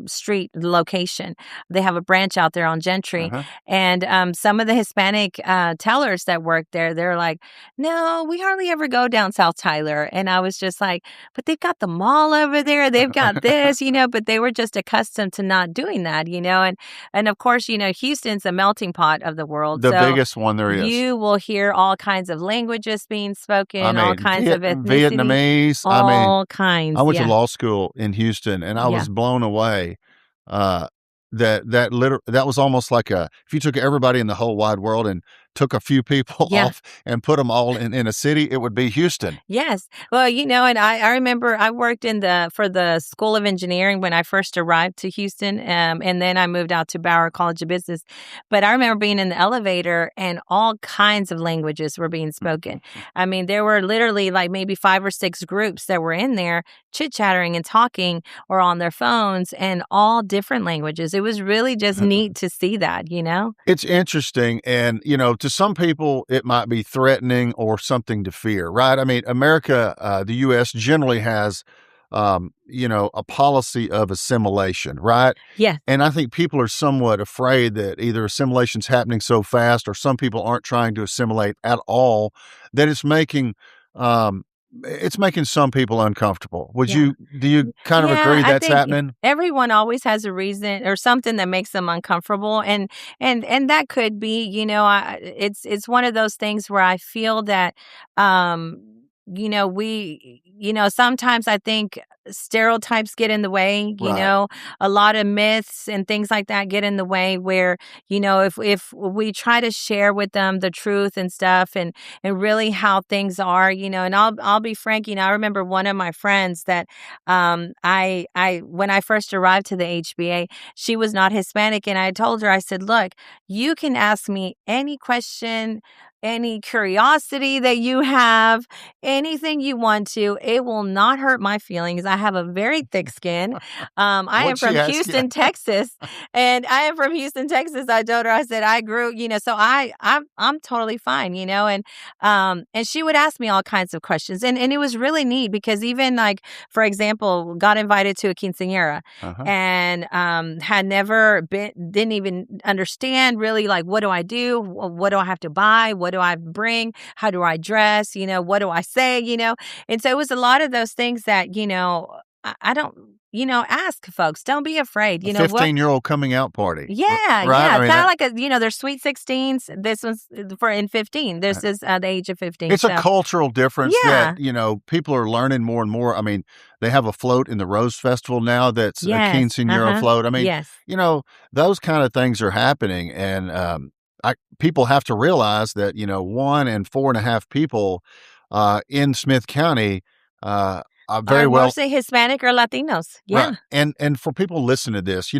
Street location. They have a branch out there on Gentry, Uh-huh. and some of the Hispanic tellers that worked there, they're like, "No, we hardly ever go down South Tyler," and I was just like, "But they've got the mall over there, they've got this, but they were just accustomed to not doing that, and of course, Houston's a melting pot of the world, The so biggest one there is. you will hear all kinds of languages being I spoken, all mean, kinds of ethnicity, Vietnamese. I mean, all I kinds. went to Yeah. law school in Houston, and I Yeah. was blown away. Uh, that was almost like if you took everybody in the whole wide world and took a few people Yeah. off and put them all in a city, it would be Houston. Yes. Well, and I remember I worked for the School of Engineering when I first arrived to Houston, and then I moved out to Bauer College of Business. But I remember being in the elevator and all kinds of languages were being spoken. I mean, there were literally like maybe 5 or 6 groups that were in there chit-chattering and talking or on their phones and all different languages. It was really just neat to see that. It's interesting. And, to some people, it might be threatening or something to fear, right? I mean, America, the U.S. generally has, a policy of assimilation, right? Yes. And I think people are somewhat afraid that either assimilation's happening so fast or some people aren't trying to assimilate at all, that um, it's making some people uncomfortable. Yeah. Do you kind of Yeah, agree I that's think happening? everyone always has a reason or something that makes them uncomfortable, and that could be, it's one of those things where I feel that, we, sometimes I think stereotypes get in the way. Right. A lot of myths and things like that get in the way. Where if we try to share with them the truth and stuff, and really how things are, and I'll be frank, I remember one of my friends that I when I first arrived to the HBA, she was not Hispanic, and I told her, I said, "Look, you can ask me any question, any curiosity that you have, anything you want to. It will not hurt my feelings. I have a very thick skin. I am What'd she from ask you? Houston, Texas, and I am from Houston, Texas." I told her, I said, "I grew, so I'm totally fine, and she would ask me all kinds of questions, and it was really neat because even like, for example, got invited to a quinceañera Uh-huh. and had never been, didn't even understand really like, what do I do? What do I have to buy? What do I bring? How do I dress? What do I say? And so it was a lot of those things that, I don't, ask folks. Don't be afraid. A What 15-year-old coming out party, yeah, right? yeah, I mean, kinda like they're sweet 16s. This one's for in 15. This is, the age of 15, it's a so cultural difference that, yeah. people are learning more and more. I mean, they have a float in the Rose Festival now that's a Yes, quinceañera uh-huh, float. I mean, yes. those kind of things are happening. And people have to realize that, 1 in 4.5 people in Smith County are very Are well mostly Hispanic or Latinos, right. yeah. And for people listening to this,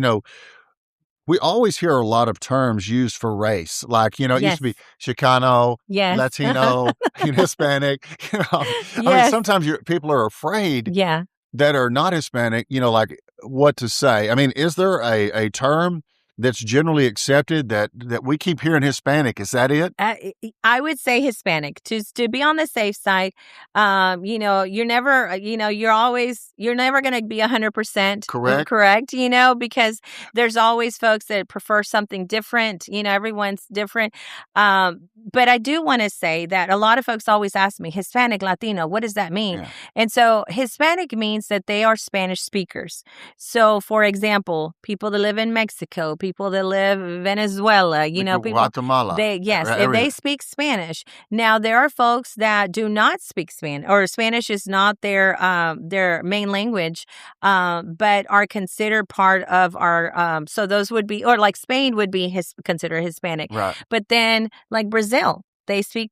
we always hear a lot of terms used for race, like, it used to Yes, be Chicano, yes. Latino, Hispanic. I mean, Yes, sometimes people are afraid yeah. that are not Hispanic, like what to say. I mean, is there a term that's generally accepted that we keep hearing Hispanic? Is that it? I would say Hispanic to be on the safe side. You're never, you're never going to be 100% correct, because there's always folks that prefer something different. Everyone's different. But I do want to say that a lot of folks always ask me, Hispanic, Latino, what does that mean? Yeah. And so Hispanic means that they are Spanish speakers. So, for example, people that live in Mexico, people that live in Venezuela, people, Guatemala. If they speak Spanish. Now, there are folks that do not speak Spanish, or Spanish is not their main language, but are considered part of our. So those would be, or like Spain would be considered Hispanic. Right. But then, like Brazil, they speak,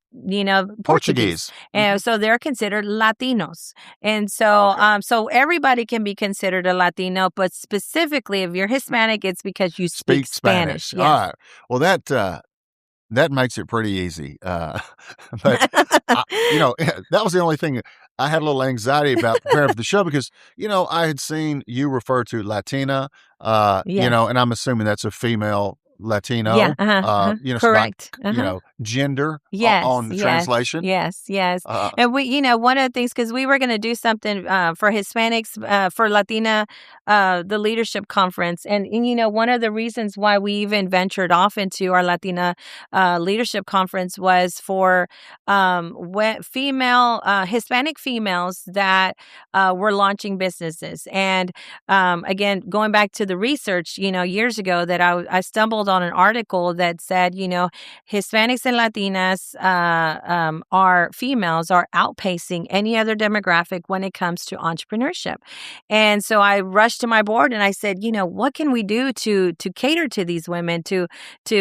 Portuguese. And so they're considered Latinos. And so, so everybody can be considered a Latino, but specifically if you're Hispanic, it's because you speak Spanish. Yes. All right. Well, that makes it pretty easy. But, that was the only thing I had a little anxiety about preparing for the show because, I had seen you refer to Latina, and I'm assuming that's a female Latino, correct. Gender on the yes, translation. Yes. And we, one of the things, because we were going to do something for Hispanics, for Latina, the leadership conference. And, one of the reasons why we even ventured off into our Latina leadership conference was for Hispanic females that were launching businesses. And again, going back to the research, years ago that I stumbled on an article that said, Hispanics and Latinas females are outpacing any other demographic when it comes to entrepreneurship. And so I rushed to my board and I said, what can we do to cater to these women, to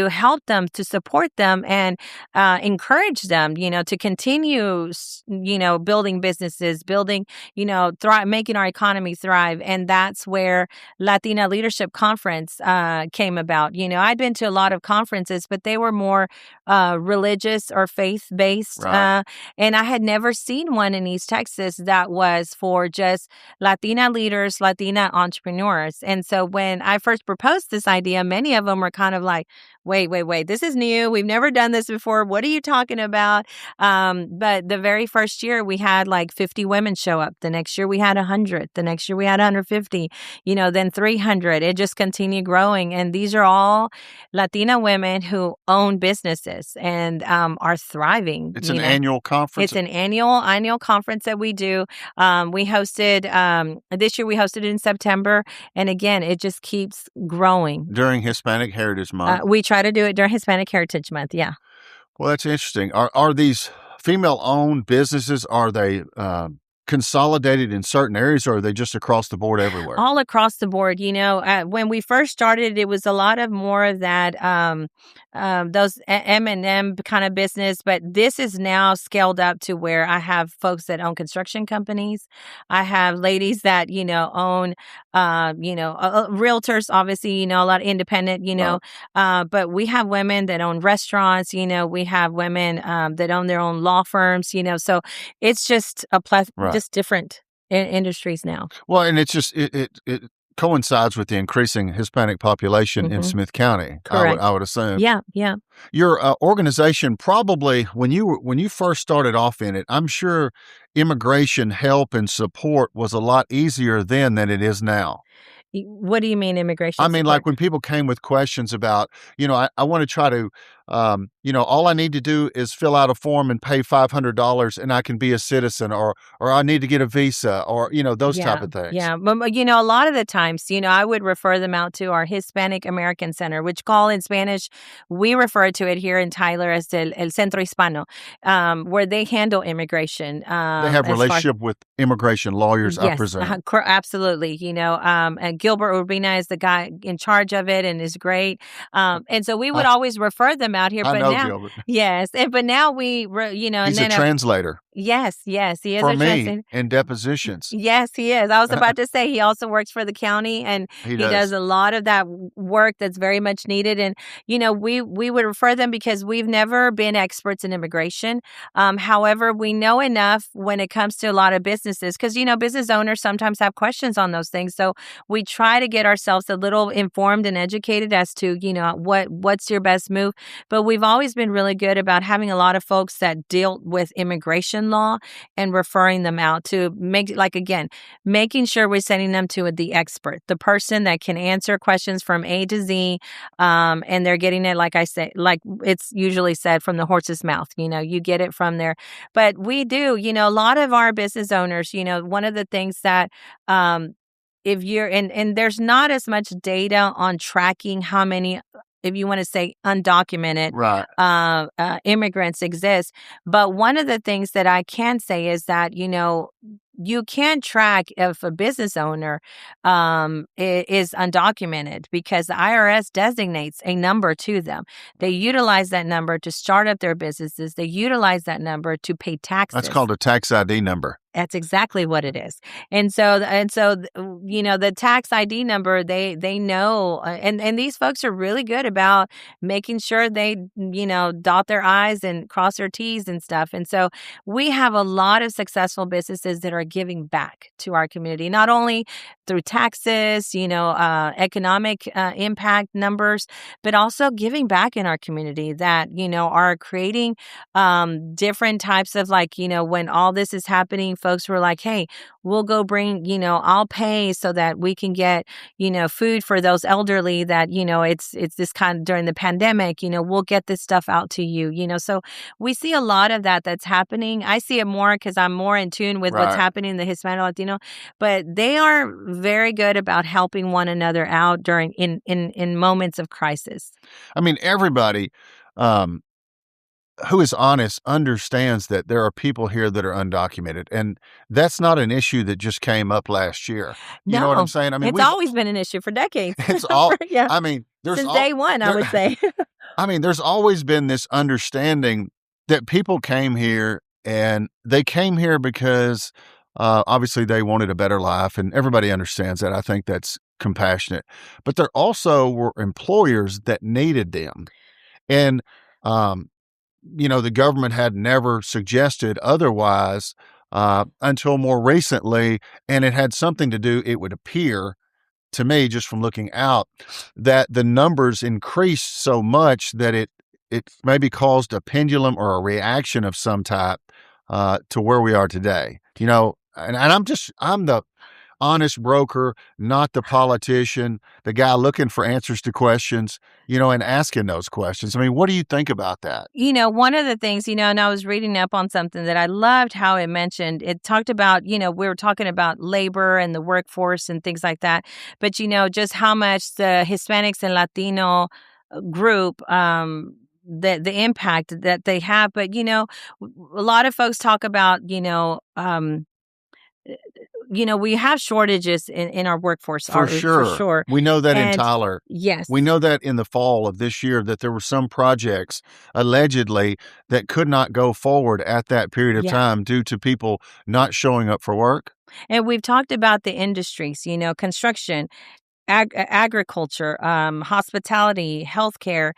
help them, to support them and encourage them, to continue, building businesses, making our economy thrive. And that's where Latina Leadership Conference came about. I'd been to a lot of conferences, but they were more religious or faith-based. Right. And I had never seen one in East Texas that was for just Latina leaders, Latina entrepreneurs. And so when I first proposed this idea, many of them were kind of like, wait, this is new. We've never done this before. What are you talking about? But the very first year we had like 50 women show up. The next year we had 100. The next year we had 150, then 300. It just continued growing. And these are all Latina women who own businesses and are thriving. It's an annual conference. It's an annual conference that we do. We hosted, this year we hosted it in September. And again, it just keeps growing. During Hispanic Heritage Month. We try to do it during Hispanic Heritage Month, yeah. Well, that's interesting. Are these female-owned businesses, are they consolidated in certain areas, or are they just across the board everywhere? All across the board. When we first started, it was a lot of more of that, those M&M kind of business. But this is now scaled up to where I have folks that own construction companies. I have ladies that, own, realtors, obviously, a lot of independent, but we have women that own restaurants, we have women that own their own law firms, so it's just a just different industries now. Well, and it's just, it coincides with the increasing Hispanic population in Smith County. Correct. I would assume. Yeah. Your organization, probably when you first started off in it, I'm sure immigration help and support was a lot easier then than it is now. What do you mean immigration I mean, support? like when people came with questions about, I want to try to, all I need to do is fill out a form and pay $500 and I can be a citizen, or I need to get a visa, or, those type of things. Yeah. But, a lot of the times, I would refer them out to our Hispanic American Center, which call in Spanish, we refer to it here in Tyler as el Centro Hispano, where they handle immigration. They have relationship with immigration lawyers, yes, I presume. Absolutely. And Gilbert Urbina is the guy in charge of it and is great. And so we would always refer them out here. I but know now, Gilbert. Yes. But now we, He's a translator. Yes, yes, he is for a me translator. in depositions. Yes, he is. I was about to say he also works for the county, and He he does does. a lot of that work that's very much needed. And we would refer them because we've never been experts in immigration. However, we know enough when it comes to a lot of businesses because business owners sometimes have questions on those things. So we try to get ourselves a little informed and educated as to what's your best move. But we've always been really good about having a lot of folks that deal with immigration law and referring them out to making sure we're sending them to the expert, the person that can answer questions from A to Z. And they're getting it, like I say, like it's usually said, from the horse's mouth. You get it from there. But we do, a lot of our business owners, one of the things that, if you're and there's not as much data on tracking how many, if you want to say undocumented, Right. immigrants exist. But one of the things that I can say is that, you can track if a business owner is undocumented because the IRS designates a number to them. They utilize that number to start up their businesses. They utilize that number to pay That's taxes. called a tax ID number. That's exactly what it is. The tax ID number, they know, and these folks are really good about making sure they, dot their I's and cross their T's and stuff. And so we have a lot of successful businesses that are giving back to our community, not only through taxes, economic impact numbers, but also giving back in our community that, are creating different types of when all this is happening, folks were like, hey, we'll go bring, I'll pay so that we can get, food for those elderly that, it's this kind of during the pandemic, we'll get this stuff out to you, so we see a lot of that's happening. I see it more because I'm more in tune with what's Right. happening in the Hispanic Latino, but they are very good about helping one another out during in moments of crisis. I mean, everybody who is honest understands that there are people here that are undocumented, and that's not an issue that just came up last year. You know what I'm No, saying? I mean, it's always been an issue for decades. it's all. Yeah, I mean, since day one, I would say. I mean, there's always been this understanding that people came here and they came here because obviously they wanted a better life, and everybody understands that. I think that's compassionate, but there also were employers that needed them, and um, the government had never suggested otherwise until more recently, and it had something to do, it would appear to me, just from looking out, that the numbers increased so much that it maybe caused a pendulum or a reaction of some type to where we are today. And I'm the honest broker, not the politician, the guy looking for answers to questions, and asking those questions. I mean, what do you think about that? One of the things, and I was reading up on something that I loved how it mentioned, it talked about, we were talking about labor and the workforce and things like that. But, just how much the Hispanics and Latino group, the impact that they have. But, a lot of folks talk about, we have shortages in our workforce. For For sure. sure. We know that in And Tyler. yes. We know that in the fall of this year that there were some projects allegedly that could not go forward at that period of Yeah. time due to people not showing up for work. And we've talked about the industries, construction, agriculture, hospitality, healthcare.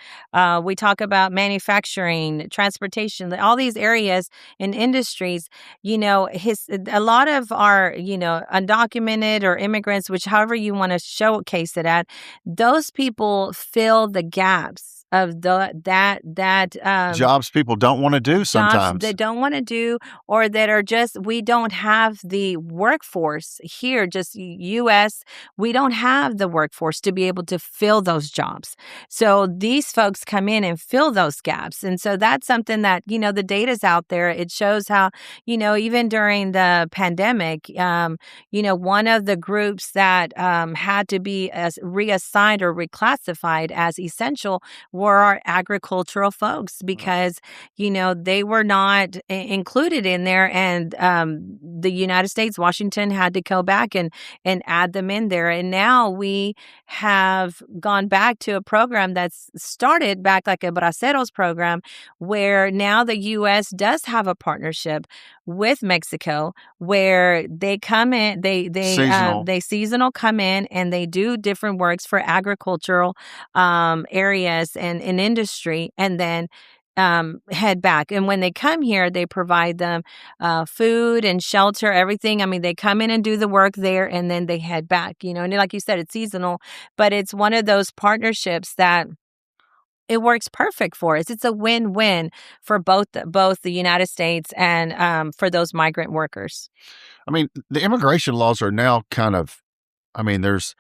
We talk about manufacturing, transportation, all these areas and industries. A lot of our, undocumented or immigrants, which however you want to showcase it at, those people fill the gaps of Jobs people don't want to do jobs sometimes. they don't want to do, or that are just, we don't have the workforce here, just U.S. We don't have the workforce to be able to fill those jobs. So these folks come in and fill those gaps. And so that's something that, the data's out there. It shows how, even during the pandemic, one of the groups that had to be reassigned or reclassified as essential were our agricultural folks because, they were not included in there. And the United States, Washington had to go back and add them in there. And now we have gone back to a program that's started back like a Braceros program, where now the U.S. does have a partnership with Mexico, where they come in, they seasonal come in and they do different works for agricultural areas and in industry, and then head back. And when they come here, they provide them food and shelter, everything. I mean, they come in and do the work there, and then they head back. And like you said, it's seasonal, but it's one of those partnerships that it works perfect for us. It's a win-win for both the United States and for those migrant workers. I mean, the immigration laws are now kind of, I mean, there's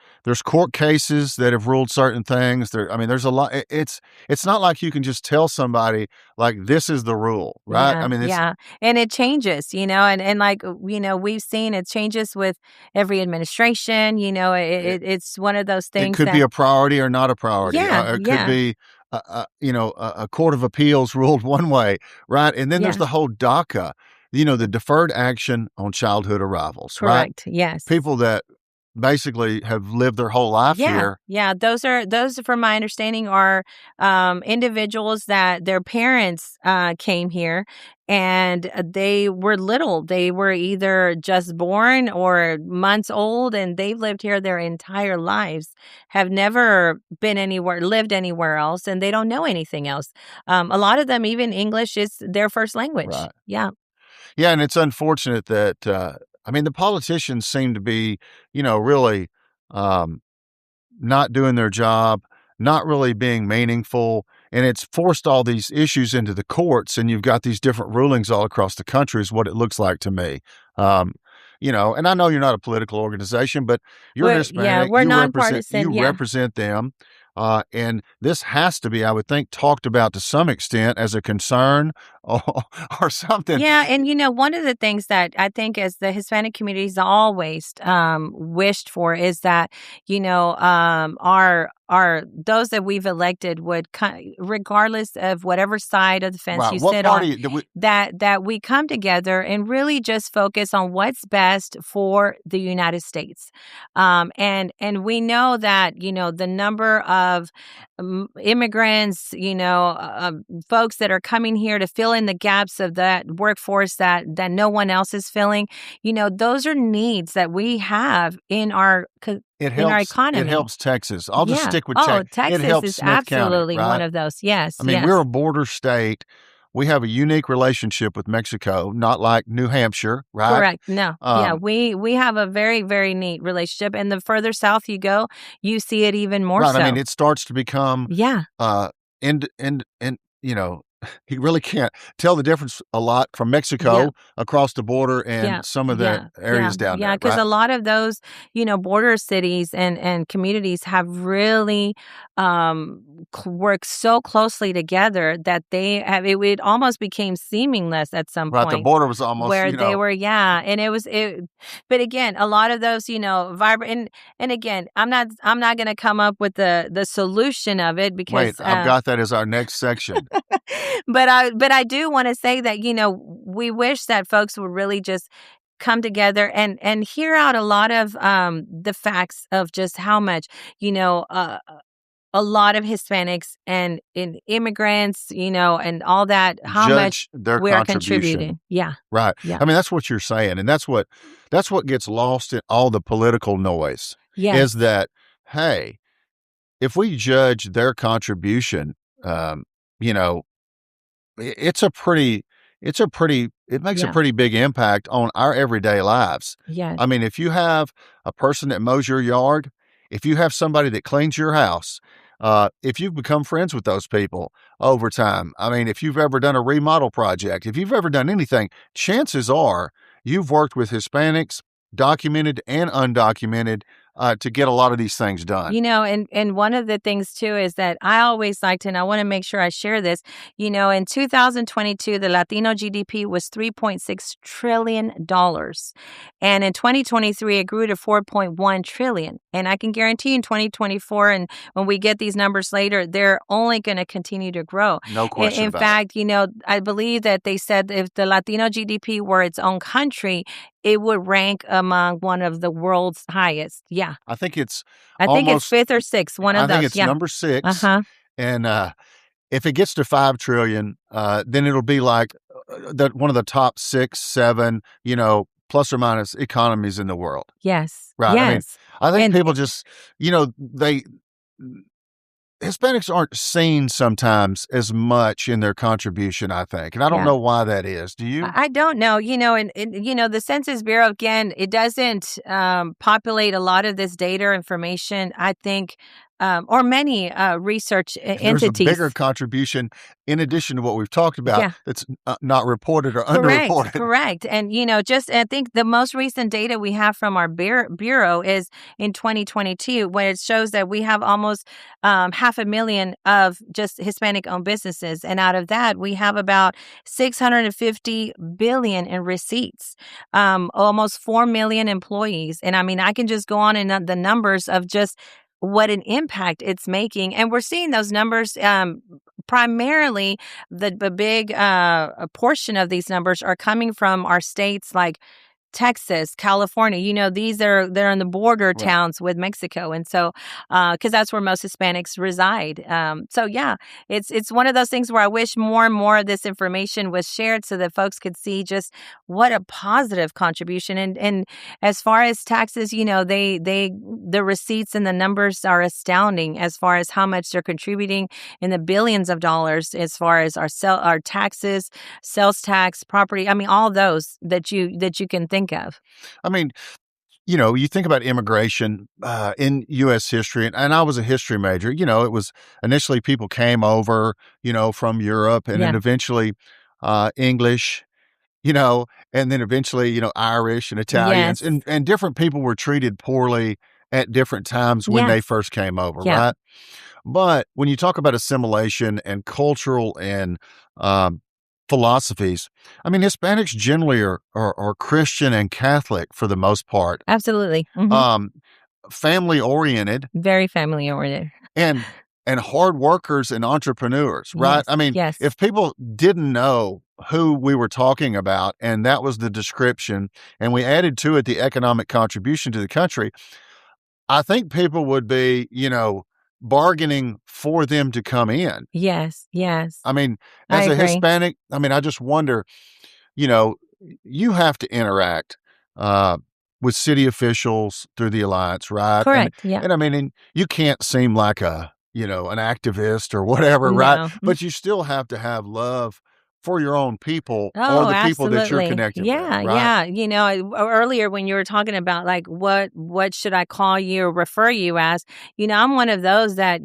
court cases that have ruled certain things. There's a lot. It's not like you can just tell somebody like this is the rule, right? Yeah, I mean, and it changes, and like we've seen it changes with every administration. It's one of those things. It could be a priority or not a priority. Yeah, It could be, a court of appeals ruled one way, right? And then there's the whole DACA, the deferred action on childhood arrivals, correct. Right? Yes, people that basically have lived their whole life here. Yeah, those from my understanding are individuals that their parents came here and they were little. They were either just born or months old, and they've lived here their entire lives, have never lived anywhere else, and they don't know anything else. A lot of them, even English is their first language. Right. Yeah. Yeah, and it's unfortunate that the politicians seem to be, really not doing their job, not really being meaningful, and it's forced all these issues into the courts, and you've got these different rulings all across the country is what it looks like to me. And I know you're not a political organization, but you're Hispanic. Yeah, we're nonpartisan. You represent them. And this has to be, I would think, talked about to some extent as a concern or something. Yeah, and one of the things that I think as the Hispanic community's always wished for is that our those that we've elected would, regardless of whatever side of the fence you sit on, that we come together and really just focus on what's best for the United States. And we know that the number of immigrants, folks that are coming here to fill in the gaps of that workforce that no one else is filling, those are needs that we have in our our economy. It helps Texas. I'll just stick with Texas. Texas. It helps is Smith absolutely County, right? One of those. Yes. I mean, we're a border state. We have a unique relationship with Mexico, not like New Hampshire, right? Correct. No. We have a very, very neat relationship. And the further south you go, you see it even more so. I mean, it starts to become you really can't tell the difference a lot from Mexico across the border and some of the areas down there. Yeah, because right? a lot of those, border cities and communities have really worked so closely together that it almost became seamless at some point. Right, the border was almost where they were, and but again, a lot of those, vibrant, and again, I'm not going to come up with the solution of it because wait, I've got that as our next section. But I do want to say that, we wish that folks would really just come together and hear out a lot of the facts of just how much, a lot of Hispanics and immigrants, and all that, how much we are contributing. Yeah. Right. Yeah. I mean, that's what you're saying. And that's what gets lost in all the political noise is that, hey, if we judge their contribution, it makes a pretty big impact on our everyday lives. Yes. I mean, if you have a person that mows your yard, if you have somebody that cleans your house, if you've become friends with those people over time, I mean, if you've ever done a remodel project, if you've ever done anything, chances are you've worked with Hispanics, documented and undocumented, to get a lot of these things done. And one of the things too is that I always liked, and I want to make sure I share this, in 2022, the Latino GDP was $3.6 trillion. And in 2023, it grew to $4.1 trillion. And I can guarantee in 2024, and when we get these numbers later, they're only going to continue to grow. No question in about fact, I believe that they said if the Latino GDP were its own country, it would rank among one of the world's highest. Yeah. I think it's I think it's almost 5th or 6th, one I of think those. it's Yeah. number 6, Uh-huh. and, if it gets to 5 trillion, then it'll be like, the one of the top 6, 7, plus or minus economies in the world, Yes. right? I mean, Yes. I think And people just, they Hispanics aren't seen sometimes as much in their contribution, I think, and I don't yeah. know why that is. Do you? I don't know, the Census Bureau, again, it doesn't populate a lot of this data or information, I think, or many research There's a bigger entities. contribution in addition to what we've talked about Yeah. that's, not reported or Correct, underreported. correct. And, just I think the most recent data we have from our bureau is in 2022, where it shows that we have almost 500,000 of just Hispanic owned businesses. And out of that, we have about 650 billion in receipts, almost 4 million employees. And I mean, I can just go on and the numbers of just what an impact it's making. And we're seeing those numbers primarily the big a portion of these numbers are coming from our states like Texas, California, they're in the border Right. towns with Mexico. And so, because that's where most Hispanics reside. So yeah, it's one of those things where I wish more and more of this information was shared so that folks could see just what a positive contribution. And as far as taxes, the receipts and the numbers are astounding as far as how much they're contributing in the billions of dollars as far as our taxes, sales tax, property. I mean, all those that you can think of. I mean, you think about immigration in U.S. history, and I was a history major. It was initially people came over, from Europe, and then Yeah. eventually English, and then eventually, Irish and Italians, Yes. and different people were treated poorly at different times when they Yes. first came over, Yeah. right? But when you talk about assimilation and cultural and um, philosophies, I mean, Hispanics generally are Christian and Catholic for the most part, Absolutely. um, family oriented, Very family oriented. and hard workers and entrepreneurs, right? Yes. I mean, Yes. if people didn't know who we were talking about and that was the description, and we added to it the economic contribution to the country, I think people would be, bargaining for them to come in. Yes. Yes. I mean, I as a agree. Hispanic, I mean, I just wonder, you know, you have to interact uh, with city officials through the alliance, right? And Correct. Yeah. and I mean, and you can't seem like an activist or whatever, right? No. But you still have to have love for your own people or Oh, the people that you're absolutely. connected with, Yeah, right? yeah. Earlier when you were talking about like what should I call you or refer you as, I'm one of those that,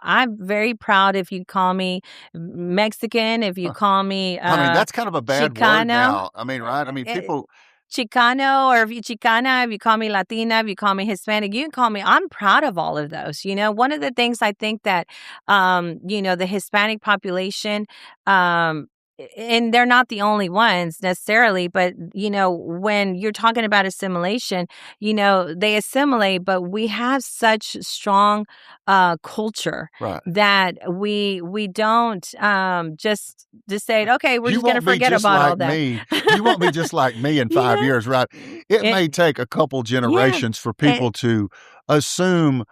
I'm very proud if you call me Mexican, if you call me I mean, that's kind of a bad word Chicano, now. I mean, right? I mean, eh, people, Chicano, or if you Chicana, if you call me Latina, if you call me Hispanic, you can call me. I'm proud of all of those. One of the things I think that, the Hispanic population, and they're not the only ones necessarily, but, when you're talking about assimilation, they assimilate, but we have such strong culture right. that we don't just decide, okay, we're You just going to won't be forget just about all like that. me. You won't be just like me in You 5 know? years, right? It It may take a couple yeah, generations for and people to assume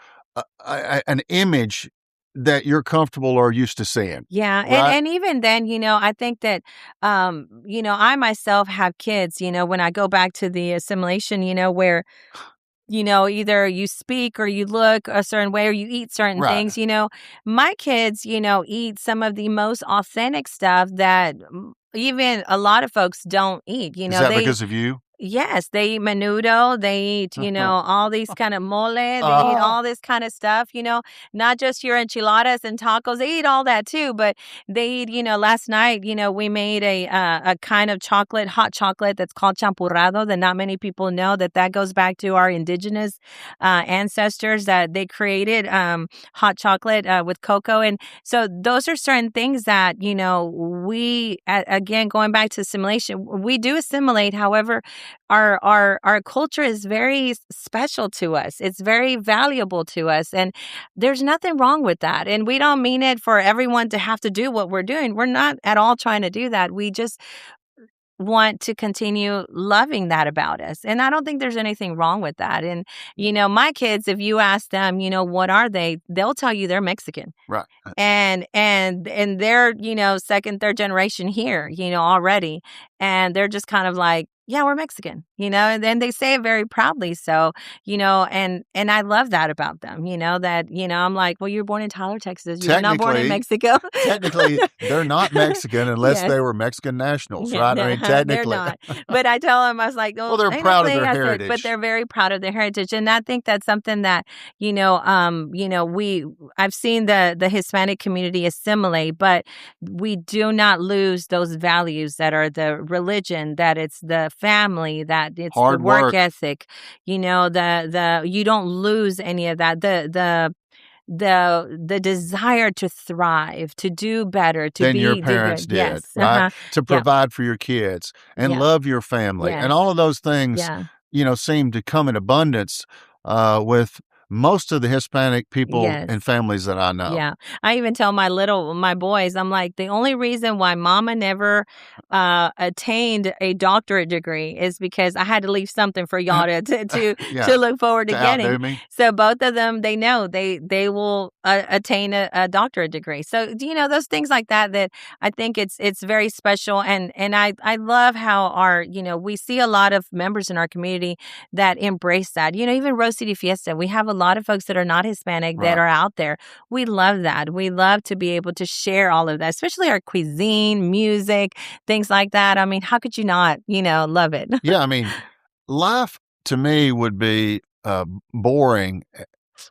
an image that you're comfortable or used to seeing, yeah, and right? and even then, I think that, I myself have kids, when I go back to the assimilation, where, either you speak or you look a certain way or you eat certain Right. things, my kids, eat some of the most authentic stuff that even a lot of folks don't eat. Is that because of you? Yes, they eat menudo, they eat, all these kind of mole, they eat Uh, all this kind of stuff, not just your enchiladas and tacos, they eat all that too, but they eat, last night, we made a kind of chocolate, hot chocolate that's called champurrado that not many people know that goes back to our indigenous ancestors that they created hot chocolate with cocoa. And so those are certain things that, again, going back to assimilation, we do assimilate. However, our culture is very special to us. It's very valuable to us, and there's nothing wrong with that. And we don't mean it for everyone to have to do what we're doing. We're not at all trying to do that. We just want to continue loving that about us. And I don't think there's anything wrong with that. And, my kids, if you ask them, what are they? They'll tell you they're Mexican. Right. And they're, second, third generation here, already. And they're just kind of like, yeah, we're Mexican, and then they say it very proudly. So, and I love that about them, that, I'm like, well, you were born in Tyler, Texas. You're not born in Mexico. Technically, they're not Mexican unless Yes. they were Mexican nationals, Yeah, right? I mean, technically. they're not. But I tell them, I was like, Well, they're proud of their heritage. but they're very proud of their heritage. And I think that's something that, I've seen the Hispanic community assimilate, but we do not lose those values that are the religion, that it's the family, that it's Hard the work work. ethic, the you don't lose any of that. The desire to thrive, to do better, to than be your do parents good. did, Yes. right? To Yeah. provide for your kids and Yeah. love your family. Yes. And all of those things, Yeah. seem to come in abundance with most of the Hispanic people Yes. and families that I know. Yeah. I even tell my boys, I'm like, the only reason why mama never attained a doctorate degree is because I had to leave something for y'all to Yeah. to look forward to To getting. outdo me. So both of them, they know they will attain a doctorate degree. So those things like that I think it's very special. And I love how we see a lot of members in our community that embrace that. Even Rose City Fiesta, we have a lot of folks that are not Hispanic that Right. are out there. We love that. We love to be able to share all of that, especially our cuisine, music, things like that. I mean, how could you not, love it? Yeah, I mean, life to me would be boring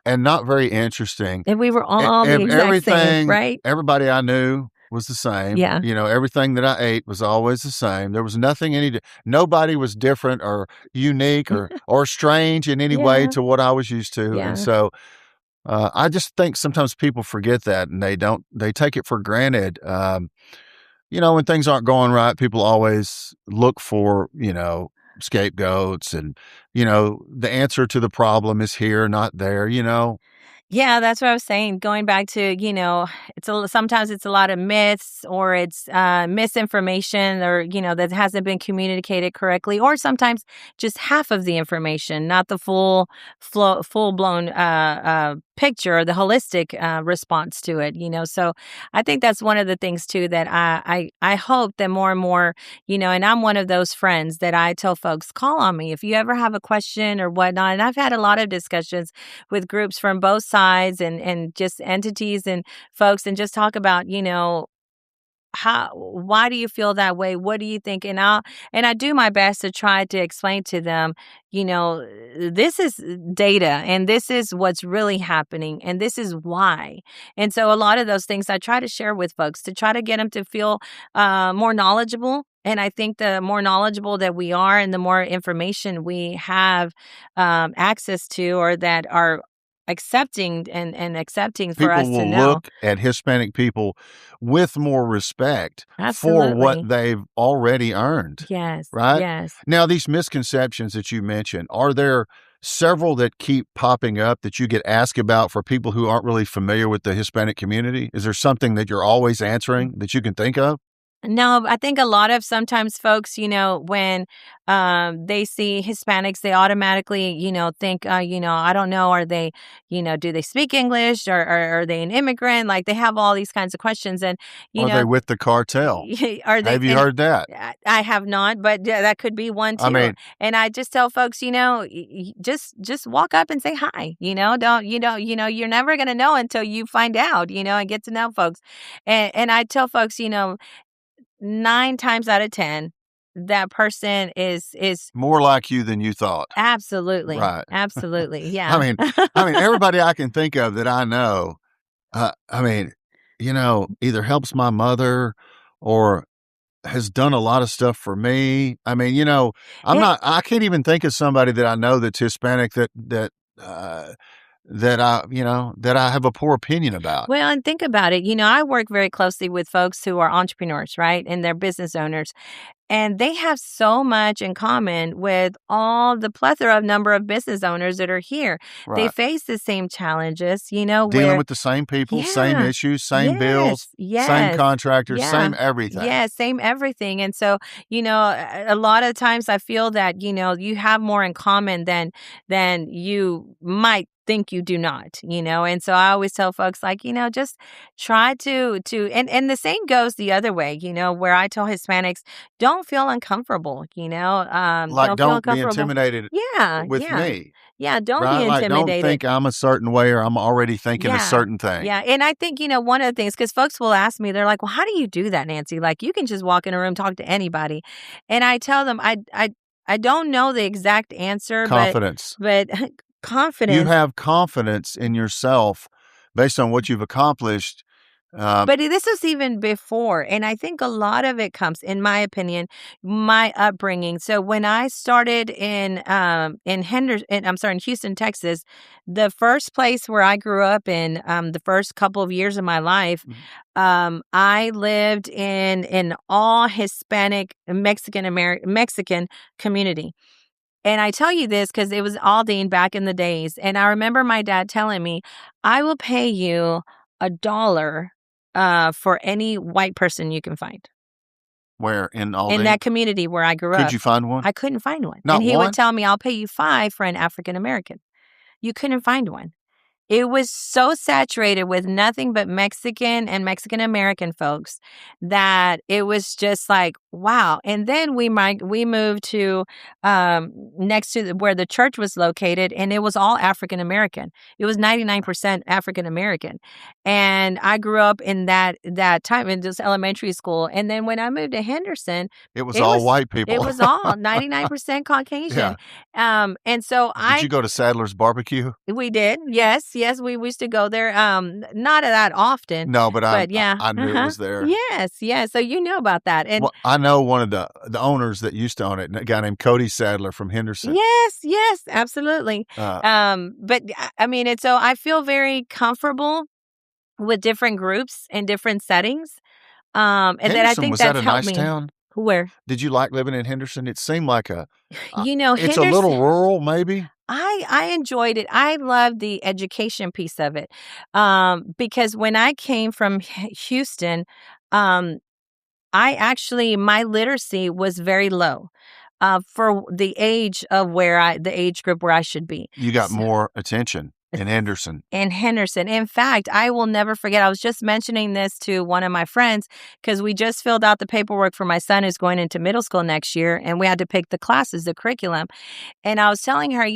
and not very interesting. And we were all the exact same, right? Everybody I knew was the same. Yeah. Everything that I ate was always the same. There was nothing nobody was different or unique or strange in any way Yeah. to what I was used to. Yeah. And so I just think sometimes people forget that and they take it for granted. When things aren't going right, people always look for, scapegoats and, the answer to the problem is here, not there. Yeah, that's what I was saying. Going back to, sometimes it's a lot of myths or it's misinformation or, that hasn't been communicated correctly, or sometimes just half of the information, not the full blown picture or the holistic response to it, So I think that's one of the things too that I hope that more and more, and I'm one of those friends that I tell folks, call on me if you ever have a question or whatnot. And I've had a lot of discussions with groups from both sides and just entities and folks, and just talk about, why do you feel that way? What do you think? And I do my best to try to explain to them, this is data and this is what's really happening and this is why. And so a lot of those things I try to share with folks to try to get them to feel more knowledgeable. And I think the more knowledgeable that we are and the more information we have access to, or that are accepting and accepting for us People to will know. look at Hispanic people with more respect for Absolutely. what they've already earned. Yes. Right? Yes. Now, these misconceptions that you mentioned, are there several that keep popping up that you get asked about for people who aren't really familiar with the Hispanic community? Is there something that you're always answering that you can think of? No, I think a lot of sometimes folks, when they see Hispanics, they automatically, think, I don't know, are they, do they speak English or are they an immigrant? Like they have all these kinds of questions. And, Are they with the cartel? Are they? Have you heard that? I have not, but yeah, that could be one too. I mean, and I just tell folks, just walk up and say hi. Don't you're never gonna know until you find out. And get to know folks. And I tell folks, 9 times out of 10, that person is more like you than you thought. Absolutely. Right. Absolutely. Yeah. I mean, everybody I can think of that I know, either helps my mother or has done a lot of stuff for me. I mean, I can't even think of somebody that I know that's Hispanic that I have a poor opinion about. Well, and think about it. I work very closely with folks who are entrepreneurs, right? And they're business owners. And they have so much in common with all the plethora of number of business owners that are here. They Right. face the same challenges, Dealing where with the same people, same yeah. issues, same bills, Yes. same Yes. contractors, Yeah. same everything. Yeah, same everything. And so, a lot of times I feel that, you have more in common than you might think you do not, And so I always tell folks like, just try and the same goes the other way, where I tell Hispanics, don't feel uncomfortable, Like, don't feel don't be uncomfortable. intimidated Yeah, with yeah. me, Yeah, don't right? be Like, don't intimidated. think I'm a certain way or I'm already thinking a Yeah. certain thing. Yeah. And I think, one of the things, because folks will ask me, they're like, well, how do you do that, Nancy? Like, you can just walk in a room, talk to anybody. And I tell them, I don't know the exact answer, Confidence. but You confidence. have confidence in yourself based on what you've accomplished. But this was even before, and I think a lot of it comes, in my opinion, my upbringing. So when I started in Houston, Texas, the first place where I grew up in, the first couple of years of my life, I lived in an all Hispanic Mexican community. And I tell you this because it was Aldine back in the days. And I remember my dad telling me, I will pay you $1 for any white person you can find Where in in Aldine? that community where I grew Could up. you find one? I couldn't find one. And Not he would one? tell me, I'll pay you 5 for an African American. You couldn't find one. It was so saturated with nothing but Mexican and Mexican American folks that it was just like, wow. And then we moved to next to where the church was located, and it was all African American. It was 99% African American. And I grew up in that time in this elementary school. And then when I moved to Henderson, It was it all was white it people. was all 99% Caucasian. Yeah. And so Did you go to Sadler's Barbecue? we did. Yes, yes, we used to go there, not that often, No, but but yeah. I knew it was there. Yes, yes, so you know about that, and Well, I know one of the owners that used to own it, a guy named Cody Sadler from Henderson. yes, yes, absolutely. Uh, But I mean, and so I feel very comfortable with different groups and different settings, and then I Henderson, think was that that's a helped nice me. town? Where? Did you like living in Henderson? It seemed like it's a Henderson. little rural, maybe. I enjoyed it. I loved the education piece of it, because when I came from Houston, um, my literacy was very low, for the the age group where I should be. You got more attention in Henderson. In Henderson. In fact, I will never forget. I was just mentioning this to one of my friends because we just filled out the paperwork for my son who's going into middle school next year, and we had to pick the classes, the curriculum. And I was telling her,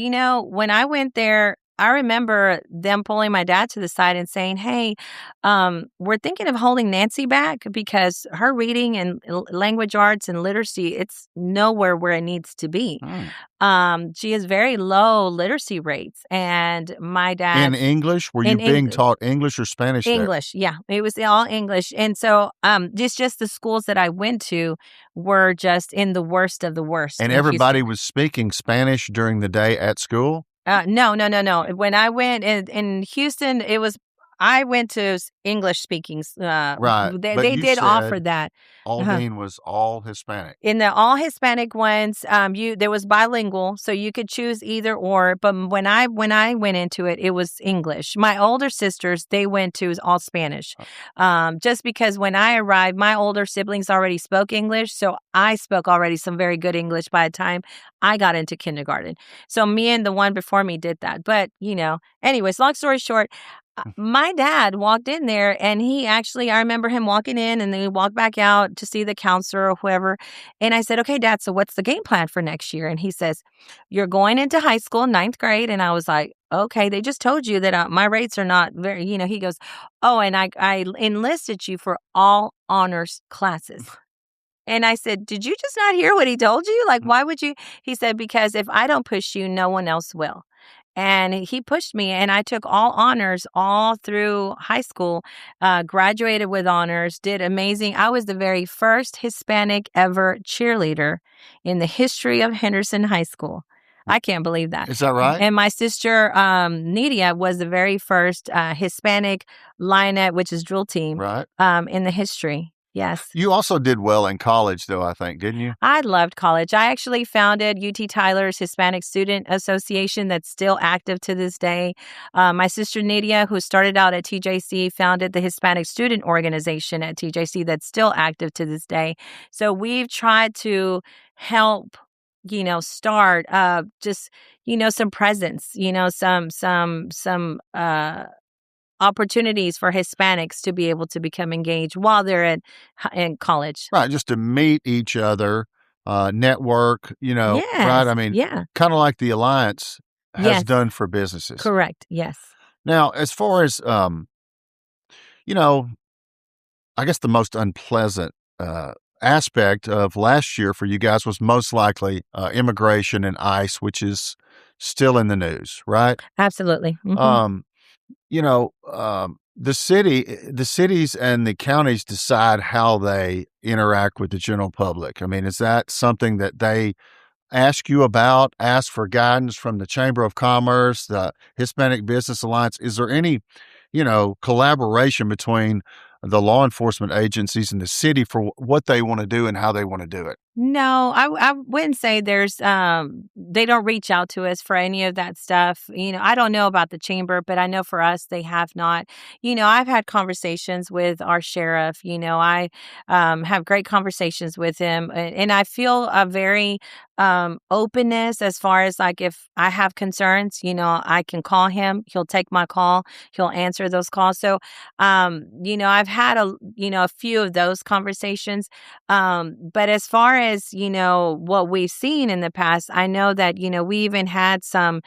when I went there, I remember them pulling my dad to the side and saying, hey, we're thinking of holding Nancy back because her reading and language arts and literacy, it's nowhere where it needs to be. She has very low literacy rates. And my dad. In English? Were you being taught English or Spanish there? English, yeah. It was all English. And so just the schools that I went to were just in the worst of the worst. And in everybody Houston. was speaking Spanish during the day at school? No. When I went in Houston, I went to English speaking. Right. But They you did offer said that. Aldine was all Hispanic. In the all Hispanic ones, there was bilingual, so you could choose either or. But when I went into it, it was English. My older sisters, they went to all Spanish, just because when I arrived, my older siblings already spoke English, so I spoke already some very good English by the time I got into kindergarten. So me and the one before me did that. But anyways, long story short. My dad walked in there and I remember him walking in and then he walked back out to see the counselor or whoever. And I said, okay, Dad, so what's the game plan for next year? And he says, you're going into high school, 9th grade. And I was like, okay, they just told you that my rates are not very, he goes, oh, and I enlisted you for all honors classes. And I said, did you just not hear what he told you? Like, why would you? He said, because if I don't push you, no one else will. And he pushed me, and I took all honors all through high school, graduated with honors, did amazing. I was the very first Hispanic ever cheerleader in the history of Henderson High School. I can't believe that. Is that right? And my sister, Nidia, was the very first Hispanic Lionette, which is drill team, Right. in the history. Yes. You also did well in college, though, I think, didn't you? I loved college. I actually founded UT Tyler's Hispanic Student Association that's still active to this day. My sister Nydia, who started out at TJC, founded the Hispanic Student Organization at TJC that's still active to this day. So we've tried to help, start just, some presence, some opportunities for Hispanics to be able to become engaged while they're in college. Right, just to meet each other, network, right? Yes. I mean, Yeah. kind of like the Alliance has Yes. done for businesses. Correct. Yes. Now, as far as, you know, I guess the most unpleasant aspect of last year for you guys was most likely immigration and ICE, which is still in the news, right? Absolutely. Um, the cities and the counties decide how they interact with the general public. I mean, is that something that they ask you about, ask for guidance from the Chamber of Commerce, the Hispanic Business Alliance? Is there any, collaboration between the law enforcement agencies and the city for what they want to do and how they want to do it? No, I wouldn't say there's they don't reach out to us for any of that stuff. I don't know about the chamber, but I know for us they have not. I've had conversations with our sheriff. I have great conversations with him, and I feel a very openness as far as like if I have concerns, I can call him. He'll take my call. He'll answer those calls. So, I've had a few of those conversations. But as far as, what we've seen in the past, I know that, we even had some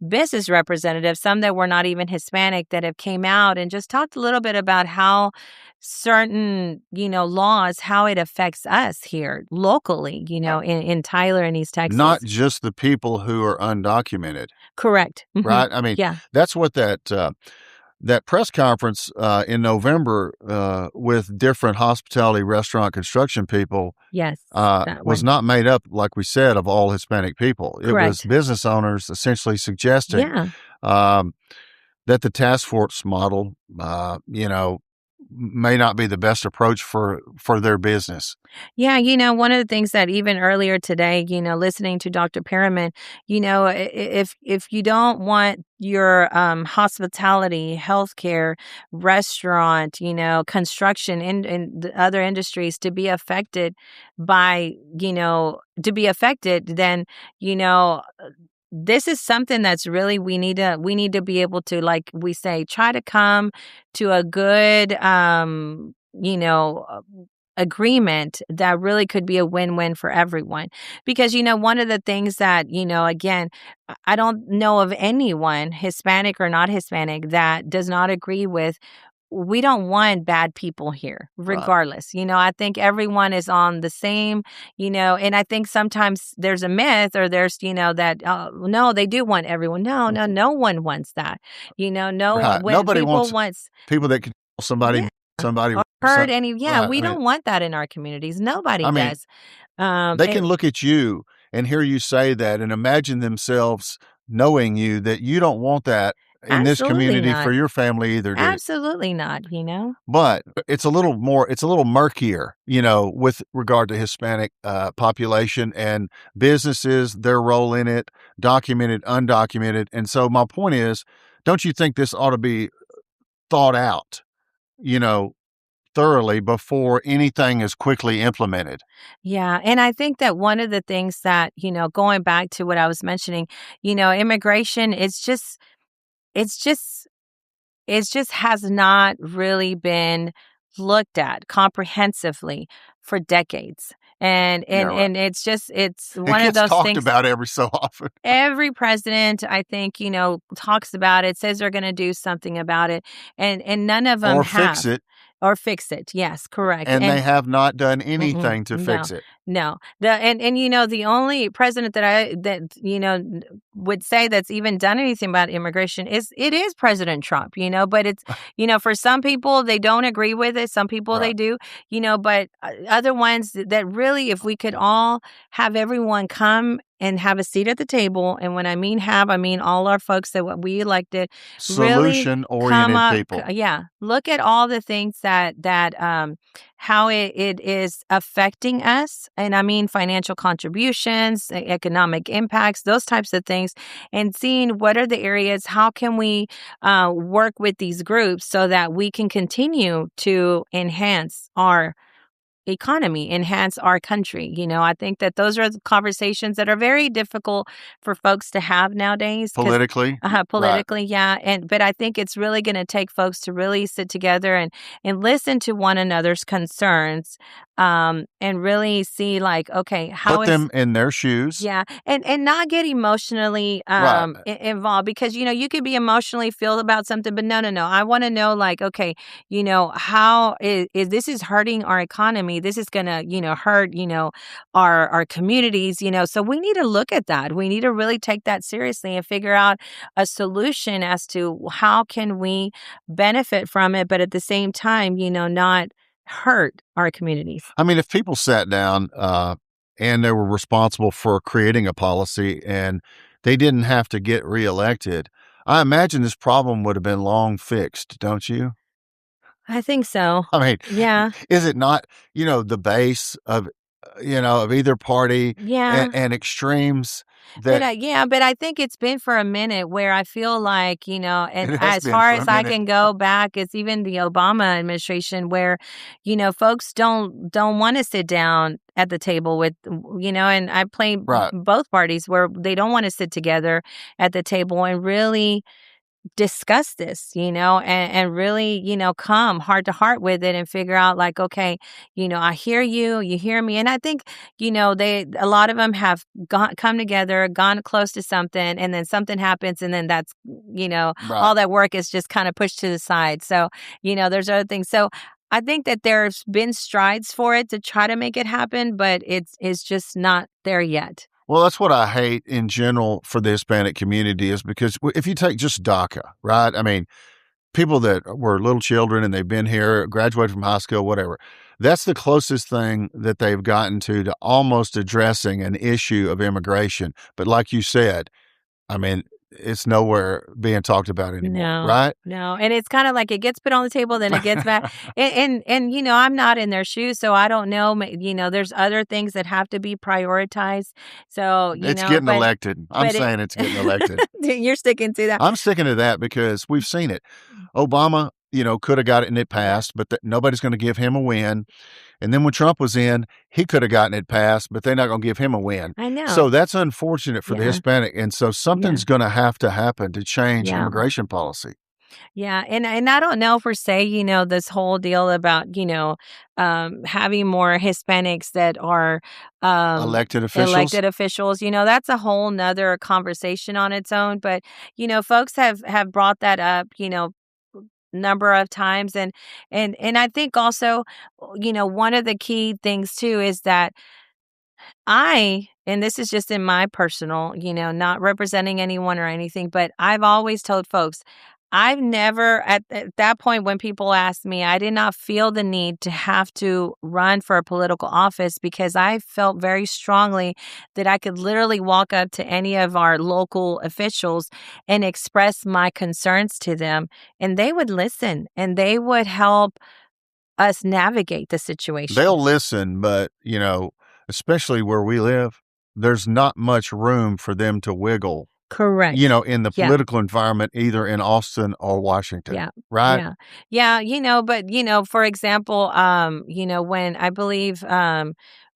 business representatives, some that were not even Hispanic, that have came out and just talked a little bit about how certain, laws, how it affects us here locally, in Tyler and East Not Texas. just the people who are undocumented, Correct. right? I mean, Yeah. that's what that press conference in November with different hospitality, restaurant, construction people Yes. That was one. not made up, like we said, of all Hispanic people. It was Correct. business owners essentially suggesting Yeah. um, that the task force model, may not be the best approach for their business. Yeah, one of the things that even earlier today, listening to Dr. Perriman, if you don't want your hospitality, healthcare, restaurant, construction and the other industries to be affected by, then, you know, this is something that's really we need to be able to, like we say, try to come to a good agreement that really could be a win-win for everyone. Because, one of the things that, again, I don't know of anyone, Hispanic or not Hispanic, that does not agree with we don't want bad people here, Right. regardless. I think everyone is on the same, and I think sometimes there's a myth or there's, that, no, they do want everyone. No, no, no one wants that. No, Right. when Nobody people wants wants, people that can tell yeah, somebody, or so, hurt any, yeah, right. we I mean, don't want that in our communities. Nobody I mean, does. they can look at you and hear you say that and imagine themselves knowing you that you don't want that in this Absolutely community for not. your family either, do you? Absolutely not. But it's a little murkier, with regard to Hispanic population and businesses, their role in it, documented, undocumented. And so my point is, don't you think this ought to be thought out, you know, thoroughly before anything is quickly implemented? Yeah. And I think that one of the things that, going back to what I was mentioning, immigration, it's just has not really been looked at comprehensively for decades. And Yeah, and right. and it's It one of gets those talked things. about every so often. Every president, I think, talks about it, says they're going to do something about it, and none of them Or fix have it, or fix it. Yes, correct. and they And have not done mm-mm, anything to no, fix it. no. The only president that would say that's even done anything about immigration is President Trump. But it's for some people they don't agree with it. Some people Right. they do. But other ones that really, if we could all have everyone come and have a seat at the table. And when I mean have, I mean all our folks that what we elected really come Solution-oriented up. people. Yeah, look at all the things that how it is affecting us, and I mean financial contributions, economic impacts, those types of things, and seeing what are the areas. How can we work with these groups so that we can continue to enhance our economy, enhance our country. I think that those are the conversations that are very difficult for folks to have nowadays because Politically? Right. politically, yeah. But I think it's really going to take folks to really sit together and listen to one another's concerns, and really see like, okay, how Put is them in their shoes. yeah, and not get emotionally Right. involved because you could be emotionally feel about something, but no, no, no. I want to know like, okay, how is this is hurting our economy. This is gonna hurt our communities. So we need to look at that. We need to really take that seriously and figure out a solution as to how can we benefit from it, but at the same time, not hurt our communities. I mean, if people sat down and they were responsible for creating a policy and they didn't have to get reelected, I imagine this problem would have been long fixed, don't you? I think so. I mean, Yeah. is it not, the base of either party Yeah. and extremes But that but I think it's been for a minute where I feel like, and it has as been far for a as I minute? can go back, it's even the Obama administration where, folks don't want to sit down at the table with, and I play Right. both parties where they don't want to sit together at the table and really discuss this, and really, come heart to heart with it and figure out like, okay, I hear you, you hear me. And I think, a lot of them have come together, gone close to something, and then something happens. And then that's, Right. all that work is just kind of pushed to the side. So, there's other things. So I think that there's been strides for it to try to make it happen, but it's just not there yet. Well, that's what I hate in general for the Hispanic community is because if you take just DACA, right? I mean, people that were little children and they've been here, graduated from high school, whatever. That's the closest thing that they've gotten to almost addressing an issue of immigration. But like you said, I mean, it's nowhere being talked about anymore, No, right? no, and it's kinda like it gets put on the table, then it gets back and, I'm not in their shoes, so I don't know, there's other things that have to be prioritized, so, It's getting but elected. I'm it saying it's getting elected. you're sticking to that. I'm sticking to that because we've seen it. Obama, could have got it and it Yeah, passed, but nobody's going to give him a win. And then when Trump was in, he could have gotten it passed, but they're not going to give him a win. I know. So that's unfortunate for the Yeah, Hispanic. And so yeah, something's going to have to happen to change yeah. immigration policy. Yeah, and I don't know if we're saying, this whole deal about, having more Hispanics that are Elected officials. elected officials, that's a whole nother conversation on its own. But, folks have brought that up, number of times and I think also, one of the key things too is that and this is just in my personal, not representing anyone or anything, but I've always told folks, I've never, at that point when people ask me, I did not feel the need to have to run for a political office because I felt very strongly that I could literally walk up to any of our local officials and express my concerns to them, and they would listen and they would help us navigate the situation. They'll listen, but, especially where we live, there's not much room for them to wiggle, Correct. in the Yeah. political environment, either in Austin or Washington, Yeah. right? Yeah. Yeah, but for example, when I believe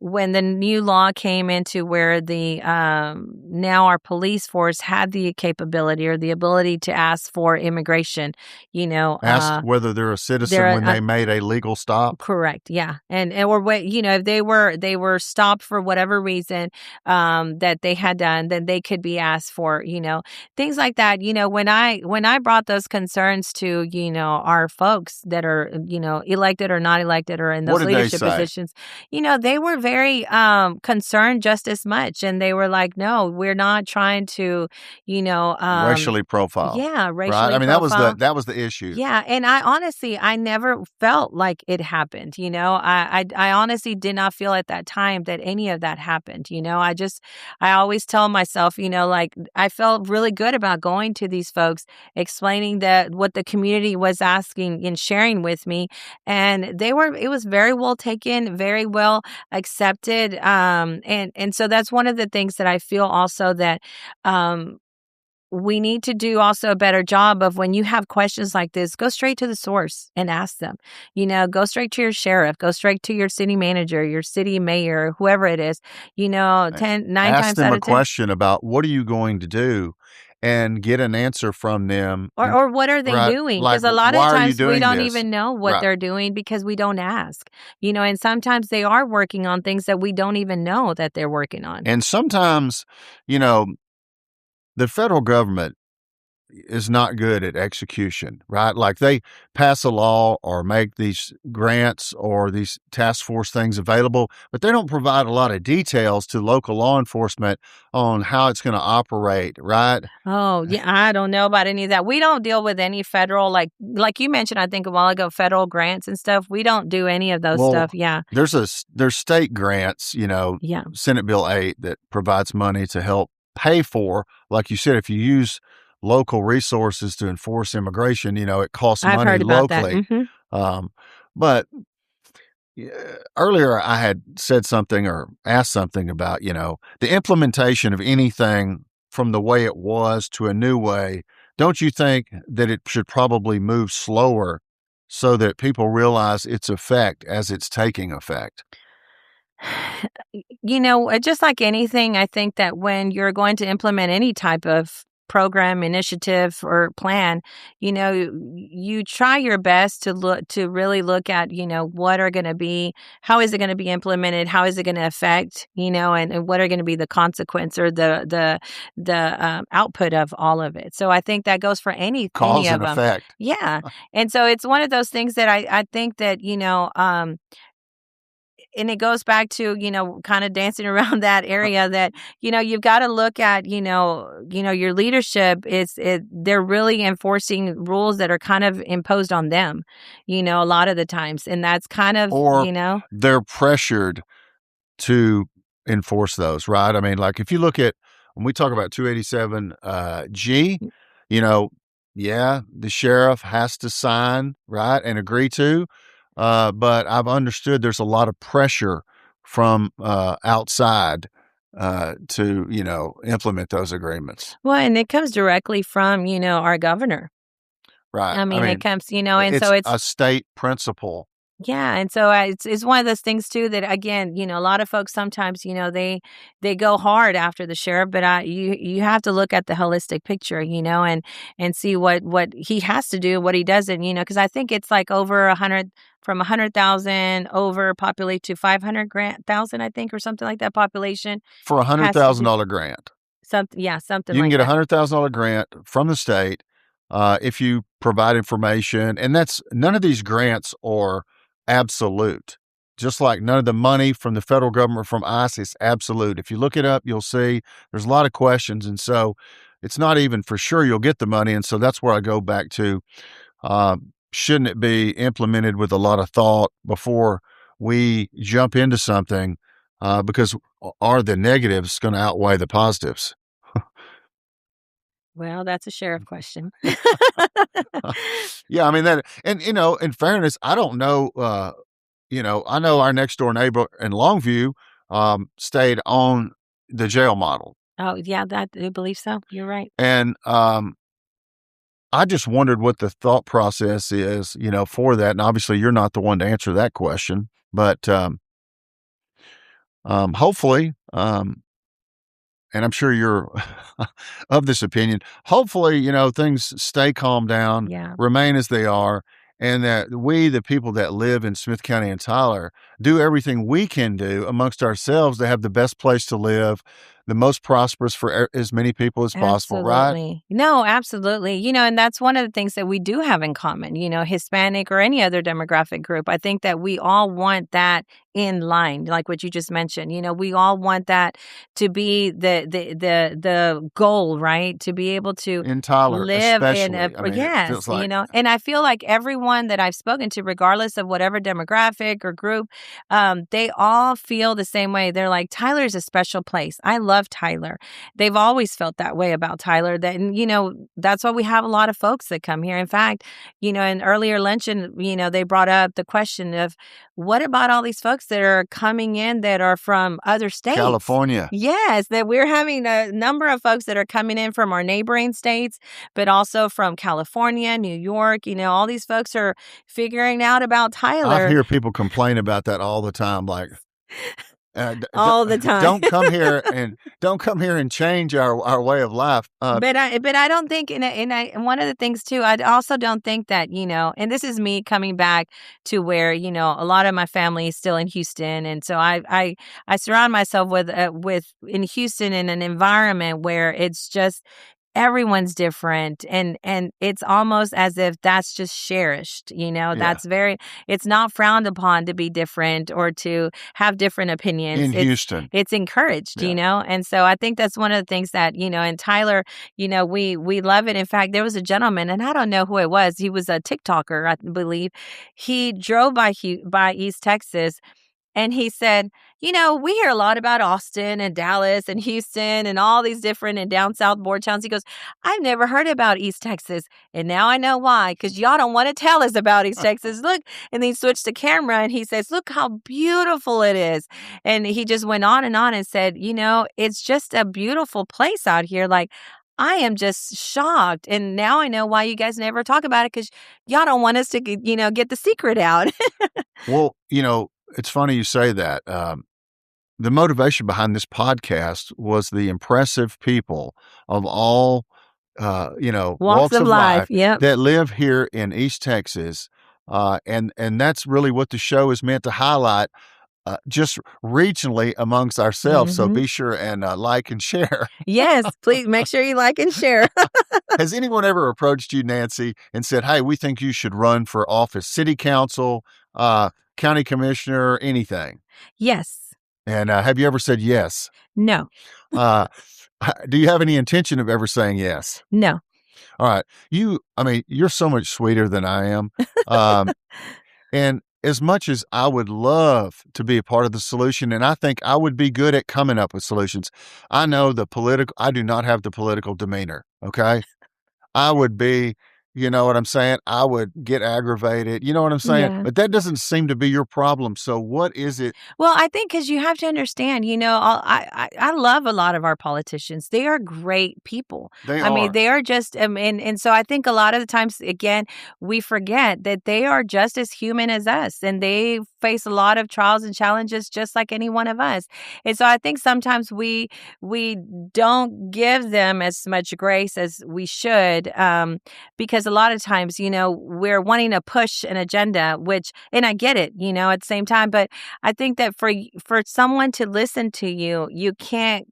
when the new law came into where the now our police force had the capability or the ability to ask for immigration, Ask whether they're a citizen they're when they made a legal stop. correct, yeah, and or what if they were stopped for whatever reason that they had done, then they could be asked for, things like that. When I brought those concerns to our folks that are elected or not elected or in What those did they leadership say? positions, they were very concerned just as much, and they were like, "No, we're not trying to, you know, Racially profile, yeah, right? racially I mean, that was profile." the issue. Yeah, and I honestly, I never felt like it happened, you know? I honestly did not feel at that time that any of that happened, you know? I always tell myself, you know, like, I felt really good about going to these folks, explaining that what the community was asking and sharing with me, and it was very well taken, very well accepted, and so that's one of the things that I feel also that, um we need to do also a better job of when you have questions like this, go straight to the source and ask them. You know, go straight to your sheriff, go straight to your city manager, your city mayor, whoever it is. You know, A 9 Ask times them out a of 10. question about what are you going to do, and get an answer from them, Or what are they right? doing? Like, Because a lot of why are you times we doing don't this? even know what Right. they're doing because we don't ask. You know, and sometimes they are working on things that we don't even know that they're working on. And sometimes, you know, the federal government is not good at execution, right? Like they pass a law or make these grants or these task force things available, but they don't provide a lot of details to local law enforcement on how it's going to operate, right? Oh, yeah, I don't know about any of that. We don't deal with any federal, like you mentioned, I think a while ago, federal grants and stuff. We don't do any of those Well, stuff. Yeah. there's state grants, you know, Yeah. Senate Bill 8 that provides money to help pay for, like you said, if you use local resources to enforce immigration, you know, it costs I've money heard about that. locally. Mhm. Um, but yeah, earlier I had said something or asked something about, you know, the implementation of anything from the way it was to a new way. Don't you think that it should probably move slower so that people realize its effect as it's taking effect? You know, just like anything, I think that when you're going to implement any type of program, initiative, or plan, you know, you try your best to really look at, you know, what are going to be, how is it going to be implemented, how is it going to affect, you know, and what are going to be the consequence or the output of all of it. So I think that goes for any Cause of and them. effect. Yeah, and so it's one of those things that I think that you know. And it goes back to, you know, kind of dancing around that Uh, area that, you know, you've got to look at, your leadership they're really enforcing rules that are kind of imposed on them, you know, a lot of the times. And that's kind of, or you know, they're pressured to enforce those, right? I mean, like if you look at when we talk about 287 G, you know, yeah, the sheriff has to sign, right, and agree to. But I've understood there's a lot of pressure from outside to, you know, implement those agreements. well, and it comes directly from, you know, our governor. Right. I I mean, it mean, comes, you know, and so it's it's a state principle. yeah, and so it's one of those things too that again, you know, a lot of folks sometimes, you know, they go hard after the sheriff, but you have to look at the holistic picture, you know, and see what he has to do, what he doesn't, you know, because I think it's like over 100 from 100,000 over populate to 500,000, I think, or something like that. Population For a hundred has to thousand do dollar grant. something, yeah, something You can like get a that. $100,000 grant from the state if you provide information, and that's none of these grants are absolute. Just like none of the money from the federal government from ICE is absolute. If you look it up, you'll see there's a lot of questions, and so it's not even for sure you'll get the money. And so that's where I go back to: shouldn't it be implemented with a lot of thought before we jump into something? Because are the negatives going to outweigh the positives? Well, that's a sheriff question. Yeah, I mean that, and you know, in fairness, I don't know. You know, I know our next door neighbor in Longview stayed on the jail model, Oh, yeah, that I believe so. You're right. and I just wondered what the thought process is, you know, for that. And obviously, you're not the one to answer that question, but hopefully, and I'm sure you're of this opinion. Hopefully, you know, things stay calm down, Yeah. remain as they are, and that we, the people that live in Smith County and Tyler, do everything we can do amongst ourselves to have the best place to live, the most prosperous for as many people as possible, right? Absolutely. No, absolutely. And that's one of the things that we do have in common, Hispanic or any other demographic group. I think that we all want that in line, like what you just mentioned. We all want that to be the goal, right? To be able to In Tyler, live in a especially. I mean, it yes, feels like and I feel like everyone that I've spoken to, regardless of whatever demographic or group, they all feel the same way. They're like, Tyler's a special place. I love Tyler. They've always felt that way about Tyler. That, and, that's why we have a lot of folks that come here. In fact, in earlier luncheon, they brought up the question of what about all these folks that are coming in that are from other states? California. Yes, that we're having a number of folks that are coming in from our neighboring states, but also from California, New York. All these folks are figuring out about Tyler. I hear people complain about that all the time, like, all the time. Don't come here and change our way of life. But I don't think, and one of the things too, I also don't think that, and this is me coming back to where, a lot of my family is still in Houston. And so I surround myself with in Houston in an environment where it's just, everyone's different, and it's almost as if that's just cherished, that's it's not frowned upon to be different or to have different opinions in Houston. It's encouraged, and so I think that's one of the things that, in Tyler, we love it. In fact, there was a gentleman, and I don't know who it was. He was a TikToker, I believe. He drove by East Texas. And he said, we hear a lot about Austin and Dallas and Houston and all these different and down south board towns. He goes, I've never heard about East Texas. And now I know why, because y'all don't want to tell us about East Texas. Look. And then he switched the camera and he says, look how beautiful it is. And he just went on and said, it's just a beautiful place out here. Like, I am just shocked. And now I know why you guys never talk about it, because y'all don't want us to, get the secret out. Well, it's funny you say that. The motivation behind this podcast was the impressive people of all, walks of life that live here in East Texas. And that's really what the show is meant to highlight, just regionally amongst ourselves. Mm-hmm. So be sure and like and share. Yes, please make sure you like and share. Has anyone ever approached you, Nancy, and said, hey, we think you should run for office, city council, county commissioner, anything? Yes. And have you ever said yes? No. Do you have any intention of ever saying yes? No. All right. You're so much sweeter than I am. And as much as I would love to be a part of the solution, and I think I would be good at coming up with solutions, I know I do not have the political demeanor. Okay. I would be, you know what I'm saying? I would get aggravated. You know what I'm saying? Yeah. But that doesn't seem to be your problem. So what is it? Well, I think because you have to understand, I love a lot of our politicians. They are great people. They I are. mean, they are just, and so I think a lot of the times, again, we forget that they are just as human as us, and they face a lot of trials and challenges just like any one of us. And so I think sometimes we don't give them as much grace as we should, because a lot of times, we're wanting to push an agenda, and I get it, at the same time, but I think that for someone to listen to you, you can't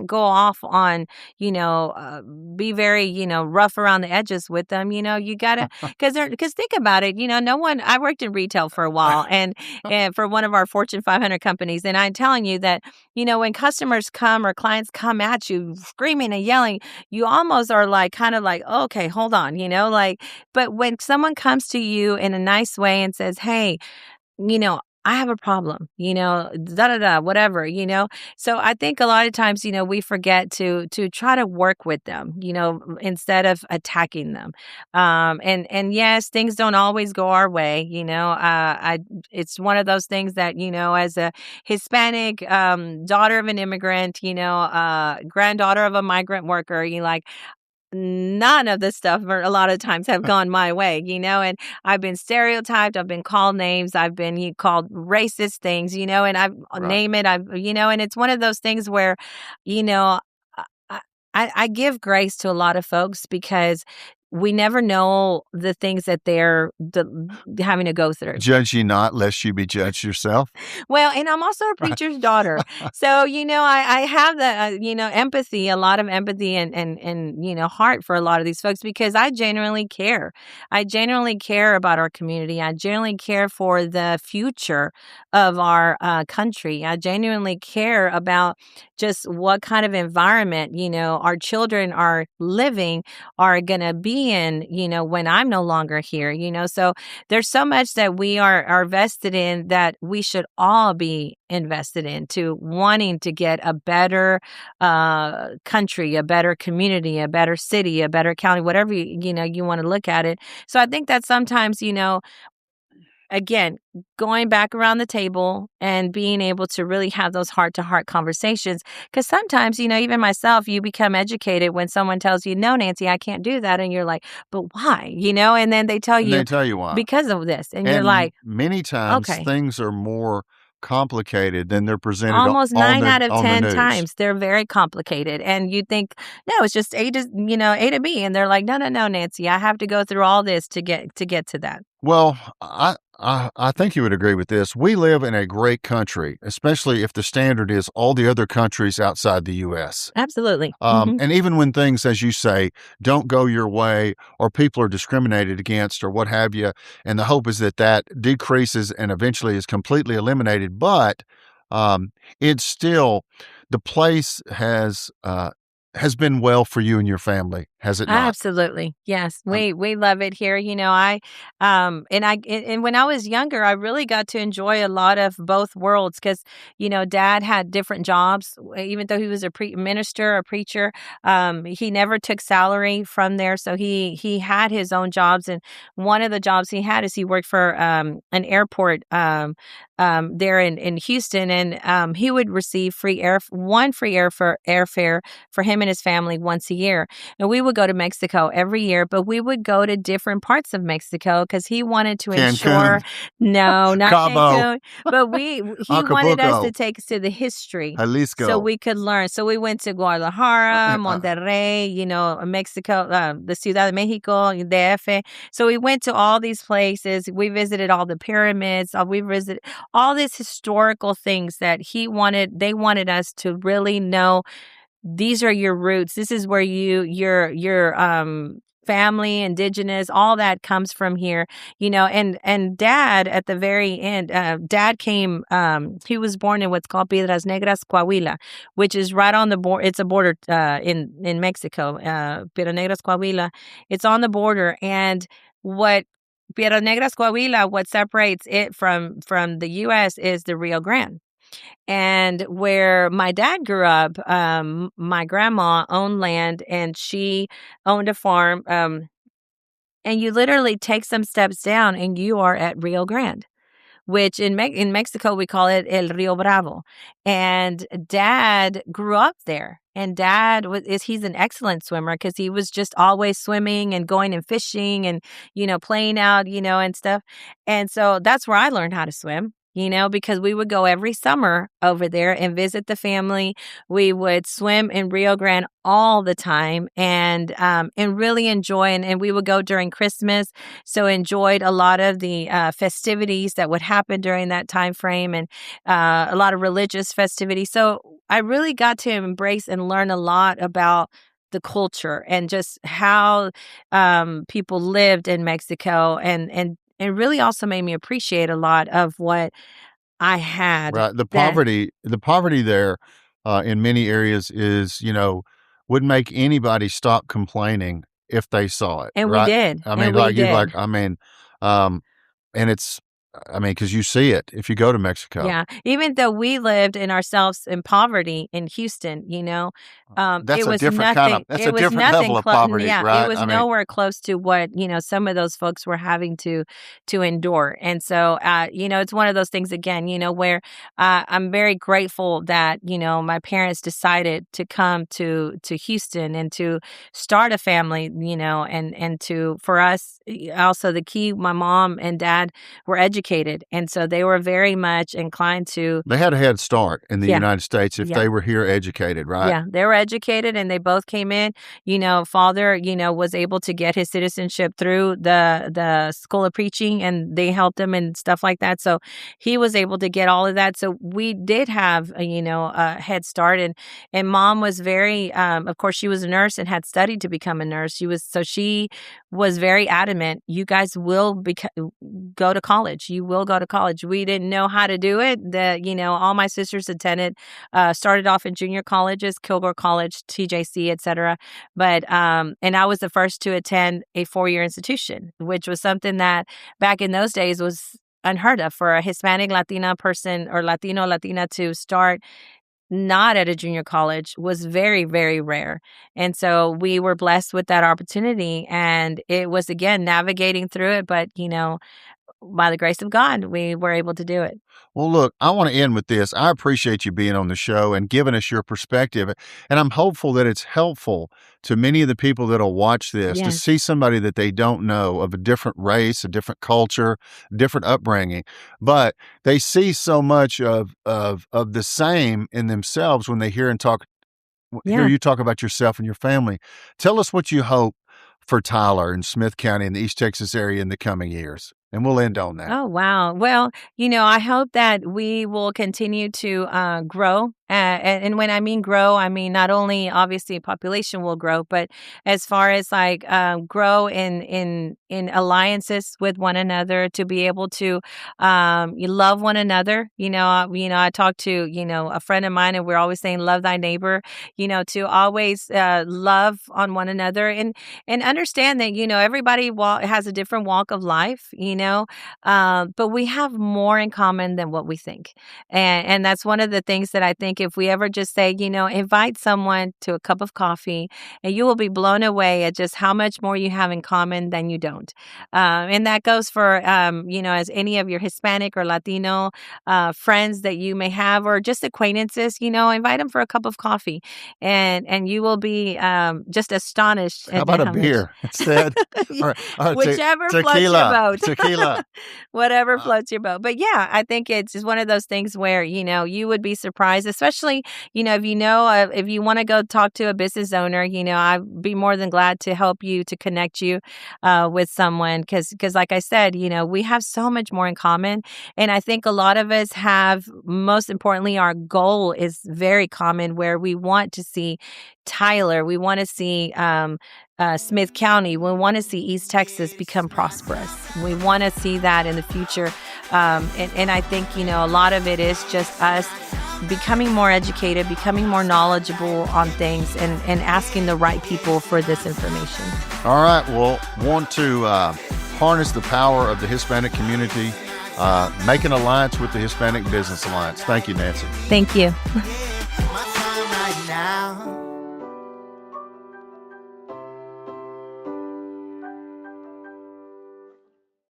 go off on, be very, rough around the edges with them. You gotta, because think about it, I worked in retail for a while and for one of our Fortune 500 companies. And I'm telling you that, when customers come or clients come at you screaming and yelling, you almost are like, kind of like, oh, okay, hold on, but when someone comes to you in a nice way and says, hey, I have a problem, whatever, So I think a lot of times, we forget to try to work with them, instead of attacking them. And yes, things don't always go our way. It's one of those things that, as a Hispanic, daughter of an immigrant, granddaughter of a migrant worker, none of this stuff a lot of times have gone my way, and I've been stereotyped, I've been called names, I've been called racist things, and I've name it, and it's one of those things where, I give grace to a lot of folks because we never know the things that they're having to go through. Judge ye not, lest you be judged yourself. Well, and I'm also a preacher's daughter. So, I have the, empathy, a lot of empathy and, heart for a lot of these folks because I genuinely care. I genuinely care about our community. I genuinely care for the future of our country. I genuinely care about just what kind of environment, our children are living, are going to be in, when I'm no longer here, So there's so much that we are vested in that we should all be invested into wanting to get a better country, a better community, a better city, a better county, whatever you want to look at it. So I think that sometimes, again, going back around the table and being able to really have those heart-to-heart conversations. Because sometimes, even myself, you become educated when someone tells you, no, Nancy, I can't do that. And you're like, but why? And then they tell And you, they tell you why. because of this. And you're like, many times okay. things are more complicated than they're presented. Almost 9 out of 10 the times they're very complicated, and you think, no, it's just A to B, and they're like, no, Nancy, I have to go through all this to get to that. Well, I think you would agree with this. We live in a great country, especially if the standard is all the other countries outside the U.S. Absolutely. And even when things, as you say, don't go your way or people are discriminated against or what have you, and the hope is that decreases and eventually is completely eliminated. But it's still, the place has been well for you and your family, has it not? Absolutely. Yes. We love it here. And when I was younger, I really got to enjoy a lot of both worlds because, Dad had different jobs, even though he was a minister, a preacher. He never took salary from there. So he had his own jobs. And one of the jobs he had is he worked for an airport there in Houston. And he would receive free airfare for him and his family once a year. And we would go to Mexico every year, but we would go to different parts of Mexico because he wanted to ensure, no, not Cabo. Cancun, but he wanted us to take us to the history, Jalisco, so we could learn. So we went to Guadalajara, Monterrey, Mexico, the Ciudad de Mexico, DF. So we went to all these places. We visited all the pyramids. We visited all these historical things that they wanted us to really know. These are your roots. This is where your family, indigenous, all that comes from here, and Dad at the very end, Dad came, he was born in what's called Piedras Negras, Coahuila, which is right on the border. It's a border in Mexico, Piedras Negras, Coahuila. It's on the border. And what Piedras Negras, Coahuila, what separates it from the U.S. is the Rio Grande. And where my dad grew up, my grandma owned land and she owned a farm. And you literally take some steps down and you are at Rio Grande, which in Mexico we call it El Rio Bravo. And Dad grew up there. And Dad he's an excellent swimmer because he was just always swimming and going and fishing and, playing out, and stuff. And so that's where I learned how to swim. Because we would go every summer over there and visit the family. We would swim in Rio Grande all the time and really enjoy. And we would go during Christmas. So enjoyed a lot of the festivities that would happen during that time frame and a lot of religious festivities. So I really got to embrace and learn a lot about the culture and just how people lived in Mexico and really also made me appreciate a lot of what I had. Right. The poverty there in many areas is, wouldn't make anybody stop complaining if they saw it. And right? we did. I mean, and it's, because you see it if you go to Mexico. Yeah. Even though we lived in ourselves in poverty in Houston, that's it was a different nothing. that's it a was different nothing level of poverty, yeah, right? it was nowhere close to what, some of those folks were having to endure. And so, it's one of those things again, where I'm very grateful that, my parents decided to come to Houston and to start a family, and for us also the key, my mom and dad were educated educated. And so they were very much inclined to. They had a head start in the Yeah. United States if Yeah. they were here educated, right? Yeah, they were educated and they both came in. Father, was able to get his citizenship through the School of Preaching, and they helped him and stuff like that. So he was able to get all of that. So we did have, a head start. And mom was very, of course, she was a nurse and had studied to become a nurse. She was very adamant. You guys will go to college. You will go to college. We didn't know how to do it. All my sisters attended, started off in junior colleges, Kilgore College, TJC, etc. But and I was the first to attend a 4-year institution, which was something that back in those days was unheard of for a Hispanic Latina person or Latina to start not at a junior college was very, very rare. And so we were blessed with that opportunity. And it was, again, navigating through it. But, by the grace of God, we were able to do it. Well, look, I want to end with this. I appreciate you being on the show and giving us your perspective. And I'm hopeful that it's helpful to many of the people that'll watch this to Yes. see somebody that they don't know, of a different race, a different culture, different upbringing, but they see so much of the same in themselves when they hear Yeah. you talk about yourself and your family. Tell us what you hope for Tyler and Smith County and the East Texas area in the coming years. And we'll end on that. Oh, wow. Well, I hope that we will continue to grow. And when I mean grow, I mean not only obviously population will grow, but as far as grow in alliances with one another, to be able to you love one another. I talked to a friend of mine, and we're always saying love thy neighbor. To always love on one another and understand that everybody has a different walk of life. But we have more in common than what we think, and that's one of the things that I think if we ever just say, invite someone to a cup of coffee, and you will be blown away at just how much more you have in common than you don't. And that goes for, as any of your Hispanic or Latino friends that you may have, or just acquaintances, invite them for a cup of coffee, and you will be just astonished. How about a beer instead? Whichever floats your boat. Tequila. Whatever floats your boat. But yeah, I think it's just one of those things where, you would be surprised, especially, if you want to go talk to a business owner, I'd be more than glad to help you, to connect you with someone. Because like I said, we have so much more in common. And I think a lot of us have, most importantly, our goal is very common, where we want to see Tyler, we want to see Smith County, we want to see East Texas become prosperous. We want to see that in the future. And I think, a lot of it is just us becoming more educated, becoming more knowledgeable on things, and asking the right people for this information. All right. Well, want to harness the power of the Hispanic community, make an alliance with the Hispanic Business Alliance. Thank you, Nancy. Thank you. My time right now.